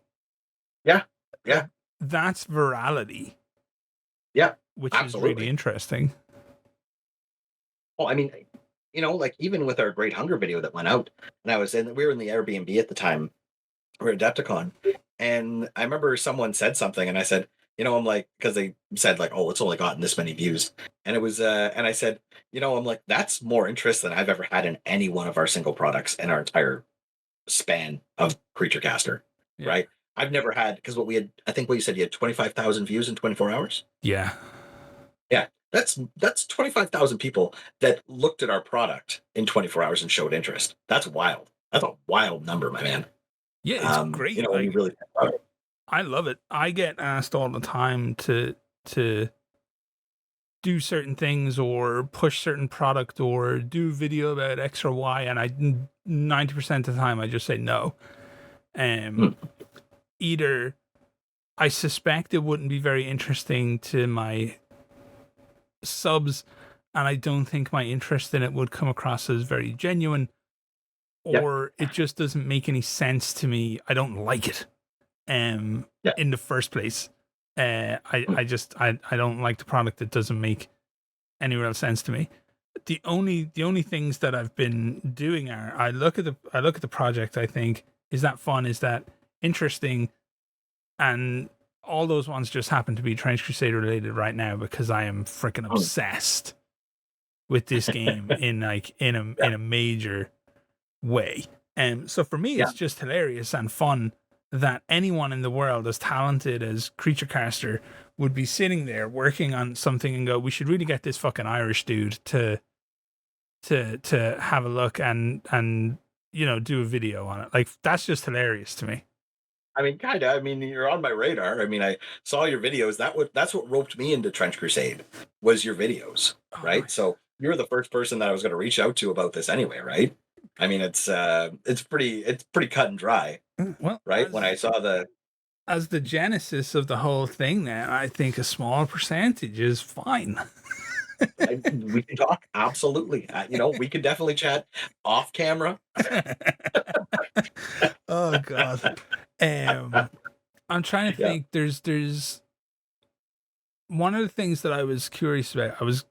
yeah, yeah, That's virality. yeah, Which absolutely. is really interesting. Well, I mean, like even with our Great Hunger video that went out, and we were in the Airbnb at the time, we were at Adepticon, and I remember someone said something, and I said, I'm like, because they said like, "Oh, it's only gotten this many views," and it was, and I said, I'm like, that's more interest than I've ever had in any one of our single products in our entire span of Creature Caster, right? I've never had, because I think what you said, you had 25,000 views in 24 hours. Yeah. Yeah, that's 25,000 people that looked at our product in 24 hours and showed interest. That's wild. That's a wild number, my man. Yeah, it's great. When you really think about it. I love it. I get asked all the time to do certain things or push certain product or do video about X or Y, and 90% of the time I just say no. Either I suspect it wouldn't be very interesting to my subs, and I don't think my interest in it would come across as very genuine, or it just doesn't make any sense to me. I don't like it in the first place. I don't like the product that doesn't make any real sense to me. The only things that I've been doing are I look at the project, I think, is that fun, is that interesting, and all those ones just happen to be Trench Crusade related right now because I am freaking obsessed with this game in a major way. So for me, it's just hilarious and fun that anyone in the world as talented as Creature Caster would be sitting there working on something and go, we should really get this fucking Irish dude to have a look and do a video on it. Like, that's just hilarious to me. I mean, kind of. I mean, you're on my radar. I mean, I saw your videos. That's what roped me into Trench Crusade, was your videos, right? Nice. So you're the first person that I was going to reach out to about this anyway, right? I mean, it's pretty cut and dry. Well, right? When I saw as the genesis of the whole thing, then I think a small percentage is fine. We can talk, absolutely. We can definitely chat off camera. Oh God. I'm trying to think. There's one of the things that I was curious about. I was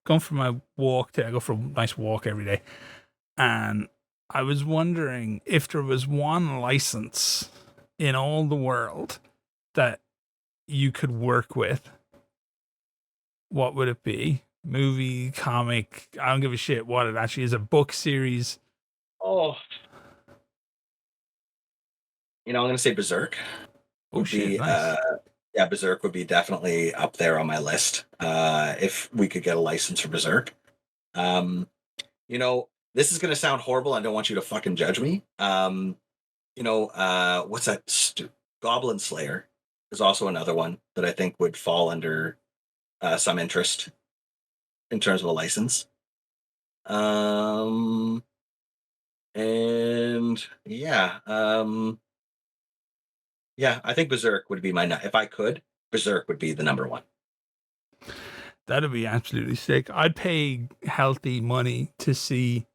going for my walk today. I go for a nice walk every day, and I was wondering if there was one license in all the world that you could work with. What would it be? Movie, comic? I don't give a shit what it actually is. A book series? Oh. I'm going to say Berserk. Nice. Berserk would be definitely up there on my list. If we could get a license for Berserk. This is going to sound horrible. I don't want you to fucking judge me. What's that? Goblin Slayer is also another one that I think would fall under some interest in terms of a license. I think Berserk would be if I could, Berserk would be the number one. That'd be absolutely sick. I'd pay healthy money to see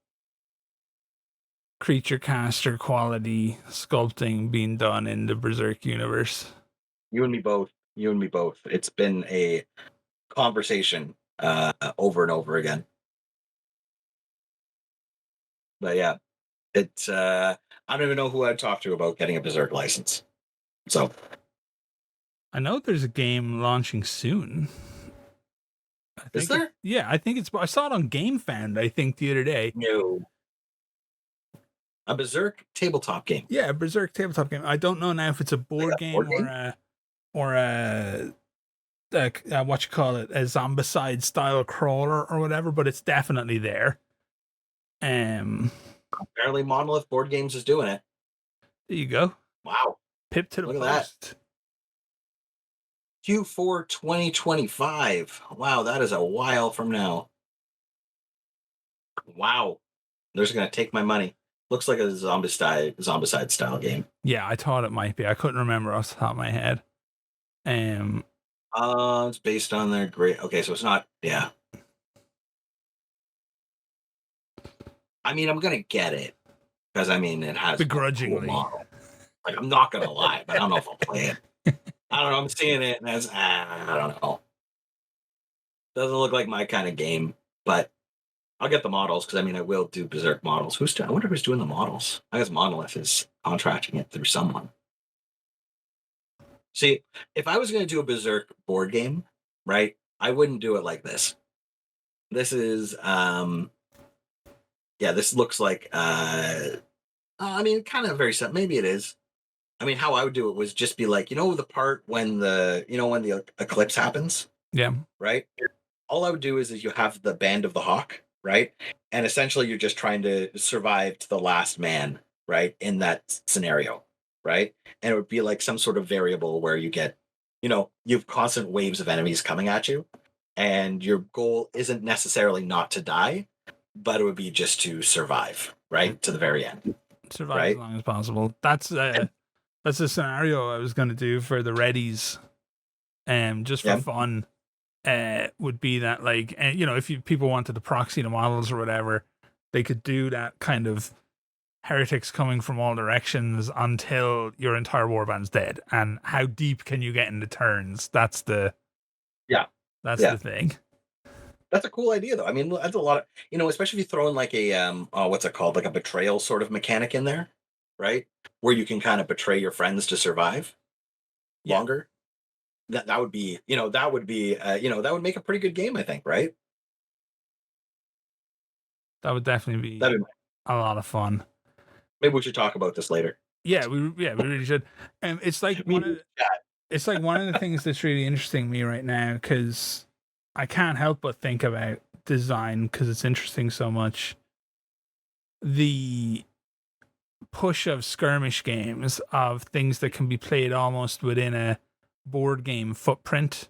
Creature Caster quality sculpting being done in the Berserk universe. You and me both. It's been a conversation over and over again. But yeah, it's I don't even know who I'd talk to about getting a Berserk license. So I know there's a game launching soon. Is there? I think I saw it on GameFound, I think, the other day. No. A Berserk tabletop game. Yeah, a Berserk tabletop game. I don't know now if it's a board game or a what you call it, a Zombicide style crawler or whatever, but it's definitely there. Apparently Monolith Board Games is doing it. There you go. Wow. Pip to the Look post. At that. Q4 2025. Wow, that is a while from now. Wow. They're just going to take my money. Looks like a Zombicide style game. Yeah, I thought it might be. I couldn't remember off the top of my head. It's based on their great. Okay, so it's not. Yeah. I mean, I'm gonna get it because it has begrudgingly. A cool model. Like, I'm not gonna lie, but I don't know if I'll play it. I don't know. I'm seeing it, and I don't know. Doesn't look like my kind of game, but I'll get the models because I will do Berserk models. I wonder who's doing the models. I guess Monolith is contracting it through someone. See, if I was going to do a Berserk board game, right, I wouldn't do it like this. This is, this looks like, kind of very simple. Maybe it is. How I would do it was just be like, the part when the eclipse happens? Yeah. Right? All I would do is you have the Band of the Hawk, right? And essentially you're just trying to survive to the last man, right? In that scenario. Right? And it would be like some sort of variable where you get, you have constant waves of enemies coming at you, and your goal isn't necessarily not to die, but it would be just to survive, right? To the very end. Survive right? As long as possible. That's a scenario I was going to do for the Readies, just for fun. would be that, like, you know, if people wanted to proxy the models or whatever, they could do that kind of heretics coming from all directions until your entire warband's dead. And how deep can you get into turns? That's the yeah. thing. That's a cool idea, though. I mean, that's a lot of, especially if you throw in like a what's it called, like a betrayal sort of mechanic in there, right? Where you can kind of betray your friends to survive longer. That would be, that would be, that would make a pretty good game, I think, right? That would definitely be That a lot of fun. maybe we should talk about this later. Yeah, we really should. It's like it's like one of the things that's really interesting me right now, because I can't help but think about design because it's interesting so much. The push of skirmish games, of things that can be played almost within a board game footprint,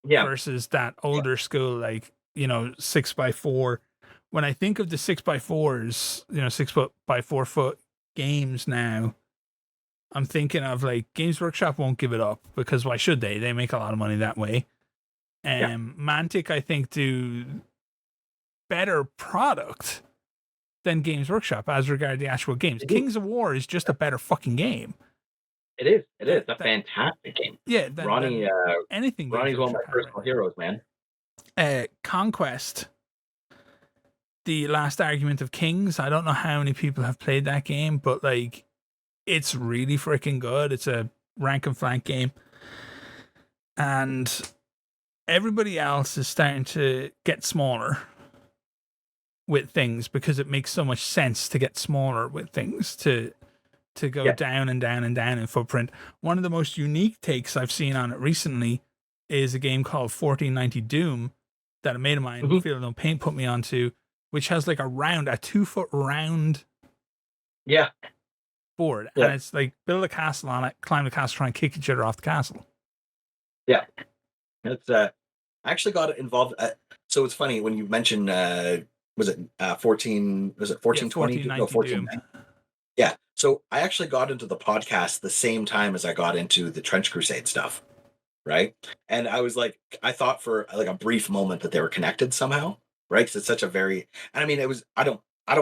versus that older school, like, 6x4. When I think of the 6x4s, 6x4 games now, I'm thinking of like Games Workshop won't give it up, because why should they? They make a lot of money that way. Mantic, I think, do better product than Games Workshop as regard the actual games. Kings of War is just a better fucking game. It is. It's a fantastic game. Yeah, Ronnie's anything. Ronnie's one of my personal heroes, man. Conquest, the last argument of kings. I don't know how many people have played that game, but like, it's really freaking good. It's a rank and flank game, and everybody else is starting to get smaller with things, because it makes so much sense to get smaller with things, to go down and down and down in footprint. One of the most unique takes I've seen on it recently is a game called 1490 Doom that a mate of mine, Feel No Pain, put me onto, which has like a 2-foot round board. And it's like, build a castle on it, climb the castle, try and kick each other off the castle. Yeah. It's I actually got involved. So it's funny when you mentioned, was it 1420? No, 14. Yeah. So I actually got into the podcast the same time as I got into the Trench Crusade stuff. Right. And I was like, I thought for like a brief moment that they were connected somehow. Right. Because it's such a very, and I mean, it was, I don't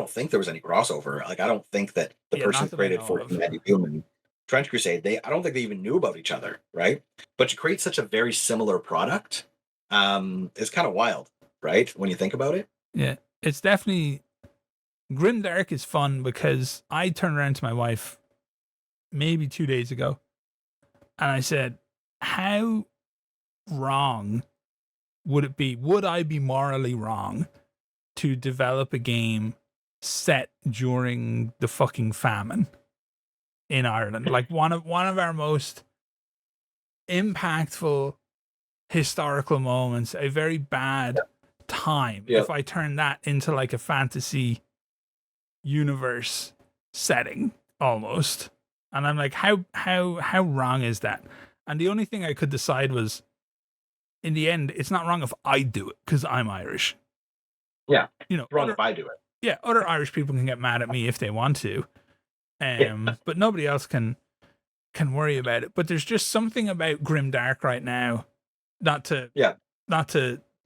think there was any crossover. Like, I don't think that the person created 1490 Doom and Trench Crusade, I don't think they even knew about each other. Right. But to create such a very similar product, is kind of wild. Right. When you think about it. Yeah. It's definitely, Grimdark is fun, because I turned around to my wife maybe 2 days ago and I said, how wrong would it be? Would I be morally wrong to develop a game set during the fucking famine in Ireland? Like, one of our most impactful historical moments, a very bad time. If I turn that into like a fantasy universe setting almost, and I'm like, how wrong is that? And the only thing I could decide was, in the end, it's not wrong if I do it, because I'm Irish. Yeah, it's wrong if I do it. Yeah, other Irish people can get mad at me if they want to, but nobody else can worry about it. But there's just something about Grimdark right now, not to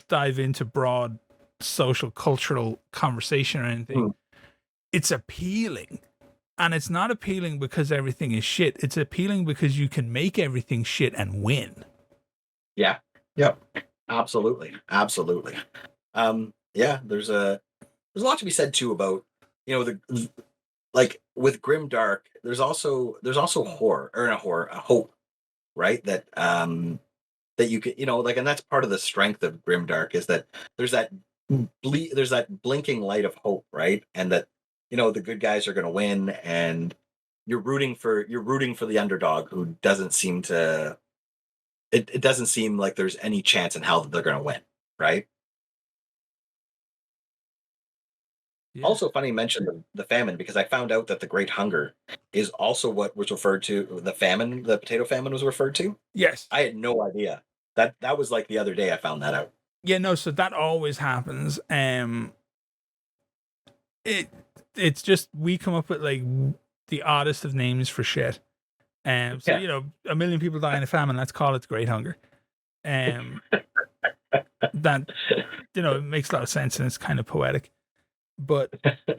dive into broad social cultural conversation or anything. It's appealing. And it's not appealing because everything is shit. It's appealing because you can make everything shit and win. Yeah. Yep. Absolutely. Absolutely. There's a lot to be said too about, like with Grimdark, there's also horror, or a hope, right? That that you can, like, and that's part of the strength of Grimdark, is that there's that blinking light of hope, right? And that, the good guys are going to win, and you're rooting for the underdog who doesn't seem to. It doesn't seem like there's any chance in hell that they're going to win, right? Yeah. Also, funny you mentioned the famine, because I found out that the Great Hunger is also what was referred to. The famine, the potato famine, was referred to. Yes, I had no idea. That was like the other day I found that out. Yeah, no. So that always happens. It's just, we come up with like the oddest of names for shit. So, a million people die in a famine, let's call it the Great Hunger. that, it makes a lot of sense and it's kind of poetic. But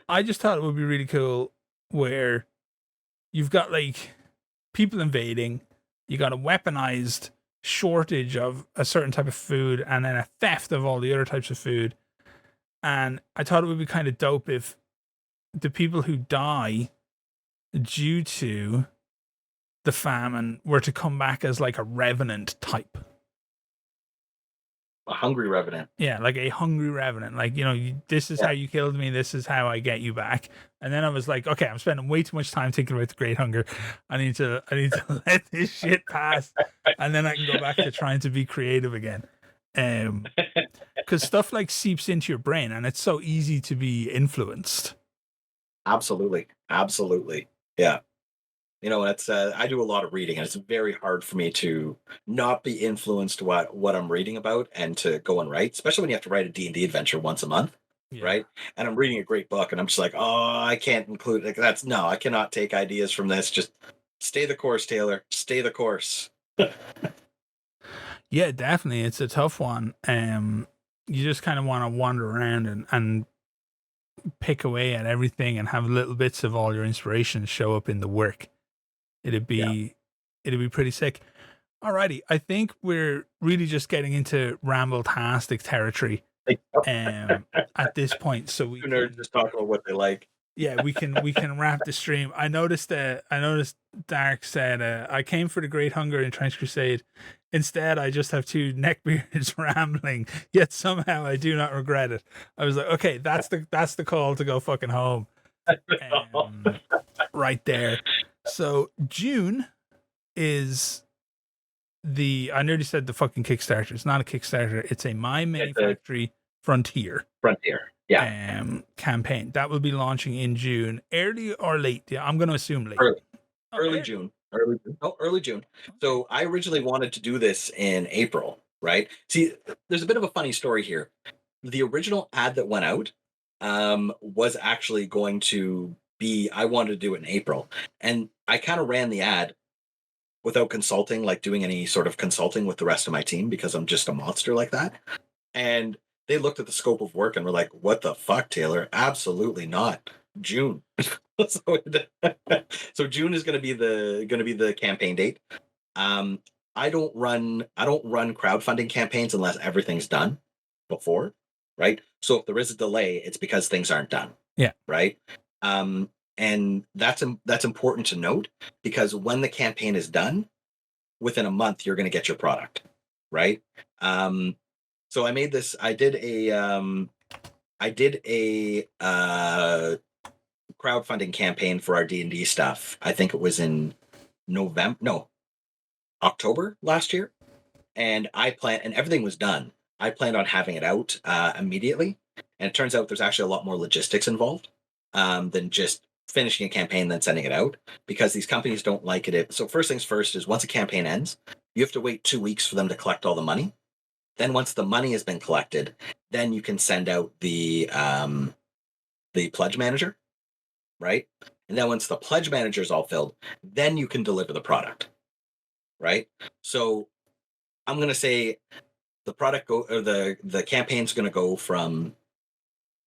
I just thought it would be really cool where you've got like people invading, you got a weaponized shortage of a certain type of food, and then a theft of all the other types of food. And I thought it would be kind of dope if the people who die due to the famine were to come back as like a revenant type. A hungry revenant. Yeah, like a hungry revenant. Like, this is how you killed me. This is how I get you back. And then I was like, okay, I'm spending way too much time thinking about the Great Hunger. I need to let this shit pass, and then I can go back to trying to be creative again. Because stuff like seeps into your brain, and it's so easy to be influenced. Absolutely. Yeah. It's I do a lot of reading, and it's very hard for me to not be influenced what I'm reading about and to go and write, especially when you have to write a D&D adventure once a month, right? And I'm reading a great book, and I'm just like, oh, I can't include I cannot take ideas from this. Just stay the course, Taylor. Stay the course. Yeah, definitely, it's a tough one. You just kind of want to wander around and pick away at everything and have little bits of all your inspiration show up in the work. It'd be pretty sick. Alrighty, I think we're really just getting into ramble-tastic territory at this point. So we can just talk about what they like. Yeah, we can wrap the stream. I noticed Dark said, I came for the Great Hunger in Trench Crusade. Instead, I just have two neckbeards rambling, yet somehow I do not regret it. I was like, okay, that's the call to go fucking home. Right there. So June is I nearly said the fucking Kickstarter. It's not a Kickstarter. It's a My Mini Factory Frontier. Yeah. Campaign that will be launching in June, early or late. Yeah, I'm going to assume late. Early June. Early June. So I originally wanted to do this in April, right? See, there's a bit of a funny story here. The original ad that went out was actually going to be, I wanted to do it in April. And I kind of ran the ad without consulting, like doing any sort of consulting with the rest of my team, because I'm just a monster like that. And they looked at the scope of work and were like, what the fuck, Taylor? Absolutely not. June. So June is going to be the campaign date. I don't run crowdfunding campaigns unless everything's done before, right? So if there is a delay, it's because things aren't done. Yeah. Right. And that's important to note, because when the campaign is done, within a month you're going to get your product, right? So I made this. I did a crowdfunding campaign for our D&D stuff. I think it was in October last year, and and everything was done. I planned on having it out immediately, and it turns out there's actually a lot more logistics involved than just finishing a campaign then sending it out, because these companies don't like it. So first things first is, once a campaign ends, you have to wait 2 weeks for them to collect all the money. Then once the money has been collected, then you can send out the pledge manager, right? And then once the pledge manager is all filled, then you can deliver the product, right? So I'm going to say the campaign's going to go from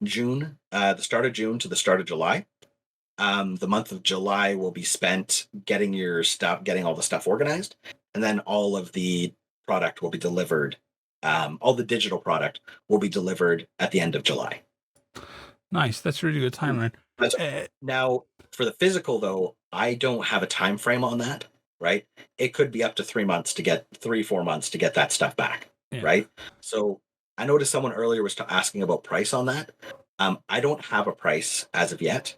June, the start of June to the start of July. The month of July will be spent getting all the stuff organized, and then all of the product will be delivered. All the digital product will be delivered at the end of July. Nice. That's a really good timeline. Now, for the physical, though, I don't have a time frame on that, right? It could be up to 4 months to get that stuff back, right? So I noticed someone earlier was asking about price on that. I don't have a price as of yet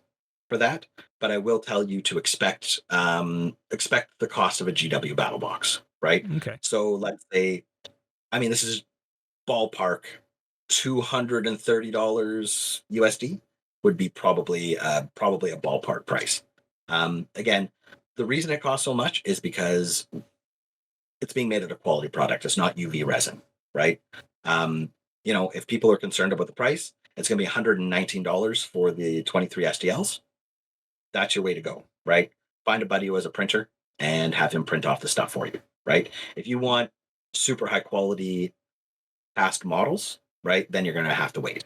for that, but I will tell you to expect the cost of a GW battle box, right? Okay. So let's say, this is ballpark, $230 USD would be probably a ballpark price. Again, the reason it costs so much is because it's being made at a quality product. It's not UV resin, right? If people are concerned about the price, it's going to be $119 for the 23 STLs. That's your way to go, right? Find a buddy who has a printer and have him print off the stuff for you, right? If you want super high quality cast models, right, then you're going to have to wait.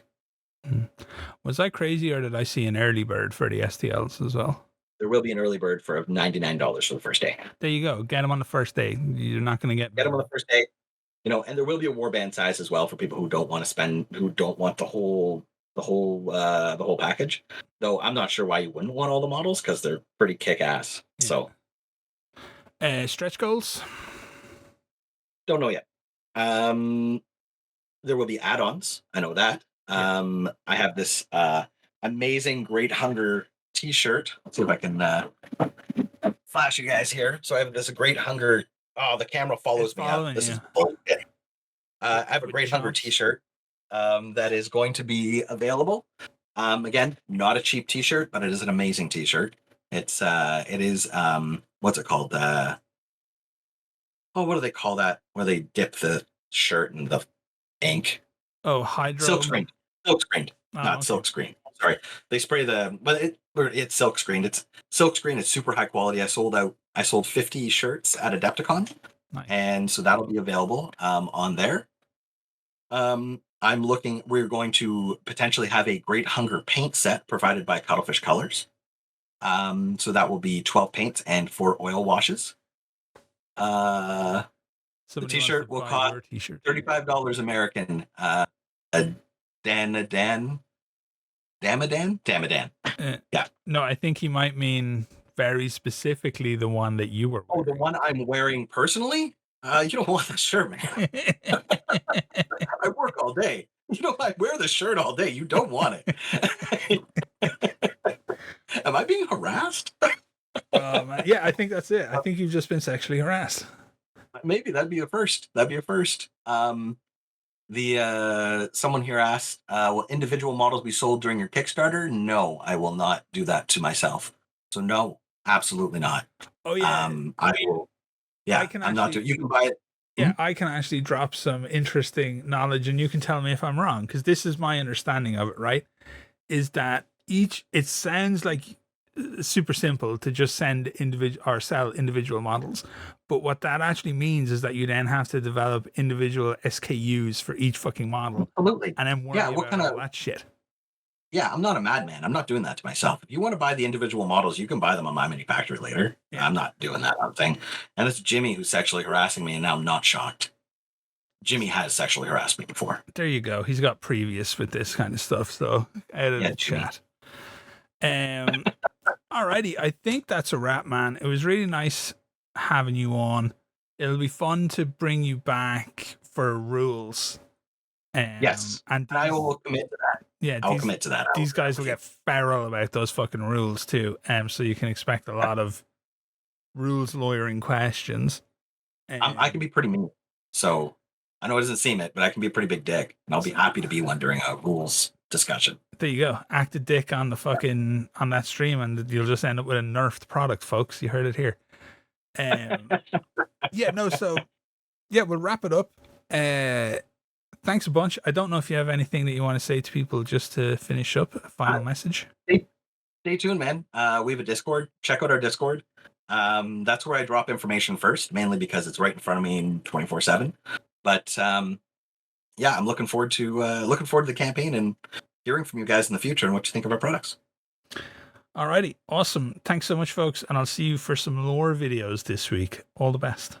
Was I crazy, or did I see an early bird for the STLs as well? There will be an early bird for $99 for the first day. There you go. Get them on the first day. You're not going to get them on the first day. And there will be a warband size as well for people who don't want the whole package. Though I'm not sure why you wouldn't want all the models, because they're pretty kick-ass. Yeah. So stretch goals? Don't know yet. There will be add-ons. I know that. Yeah. I have this amazing Great Hunger t-shirt. Let's see if I can flash you guys here. So I have this Great Hunger. Oh, the camera follows me up. This is bullshit. I have a Great Hunger t-shirt that is going to be available. Again, not a cheap t-shirt, but it is an amazing t-shirt. It is what's it called? What do they call that? Where they dip the shirt in the ink? Oh, hydro. Silk screened. Not silk screen. Sorry. They spray it's silk screened. It's silk screen. It's super high quality. I sold 50 shirts at Adepticon. Nice. And so that'll be available on there. We're going to potentially have a Great Hunger paint set provided by Cuttlefish Colors. So that will be 12 paints and 4 oil washes. The t-shirt will cost $35 American. Damadan. Yeah. No, I think he might mean very specifically the one that you were wearing. Oh, the one I'm wearing personally? You don't want the shirt, man. I work all day. I wear the shirt all day. You don't want it. Am I being harassed? Yeah, I think that's it. I think you've just been sexually harassed. Maybe that'd be a first. Someone here asked, will individual models be sold during your Kickstarter? No, I will not do that to myself. So no, absolutely not. Oh yeah. I will. Yeah, I'm not doing. You can buy it. Yeah, I can actually drop some interesting knowledge, and you can tell me if I'm wrong, because this is my understanding of it. Right, is that it sounds like super simple to just send sell individual models, but what that actually means is that you then have to develop individual SKUs for each fucking model. Absolutely. And then worry about all that shit. Yeah, I'm not a madman. I'm not doing that to myself. If you want to buy the individual models, you can buy them on my manufacturer later. Yeah. I'm not doing that thing. And it's Jimmy who's sexually harassing me, and now I'm not shocked. Jimmy has sexually harassed me before. There you go. He's got previous with this kind of stuff, so out of the chat. Alrighty, I think that's a wrap, man. It was really nice having you on. It'll be fun to bring you back for rules. Yes, and I will commit to that. Yeah, I'll commit to that. These guys will get feral about those fucking rules too. So you can expect a lot of rules lawyering questions. I can be pretty mean. So I know it doesn't seem it, but I can be a pretty big dick, and I'll be happy to be one during a rules discussion. There you go. Act a dick on that stream, and you'll just end up with a nerfed product, folks. You heard it here. We'll wrap it up. Thanks a bunch. I don't know if you have anything that you want to say to people just to finish up. A final message. Stay tuned, man. We have a Discord. Check out our Discord. That's where I drop information first, mainly because it's right in front of me 24/7. But I'm looking forward to the campaign and hearing from you guys in the future and what you think of our products. Alrighty, awesome. Thanks so much, folks, and I'll see you for some lore videos this week. All the best.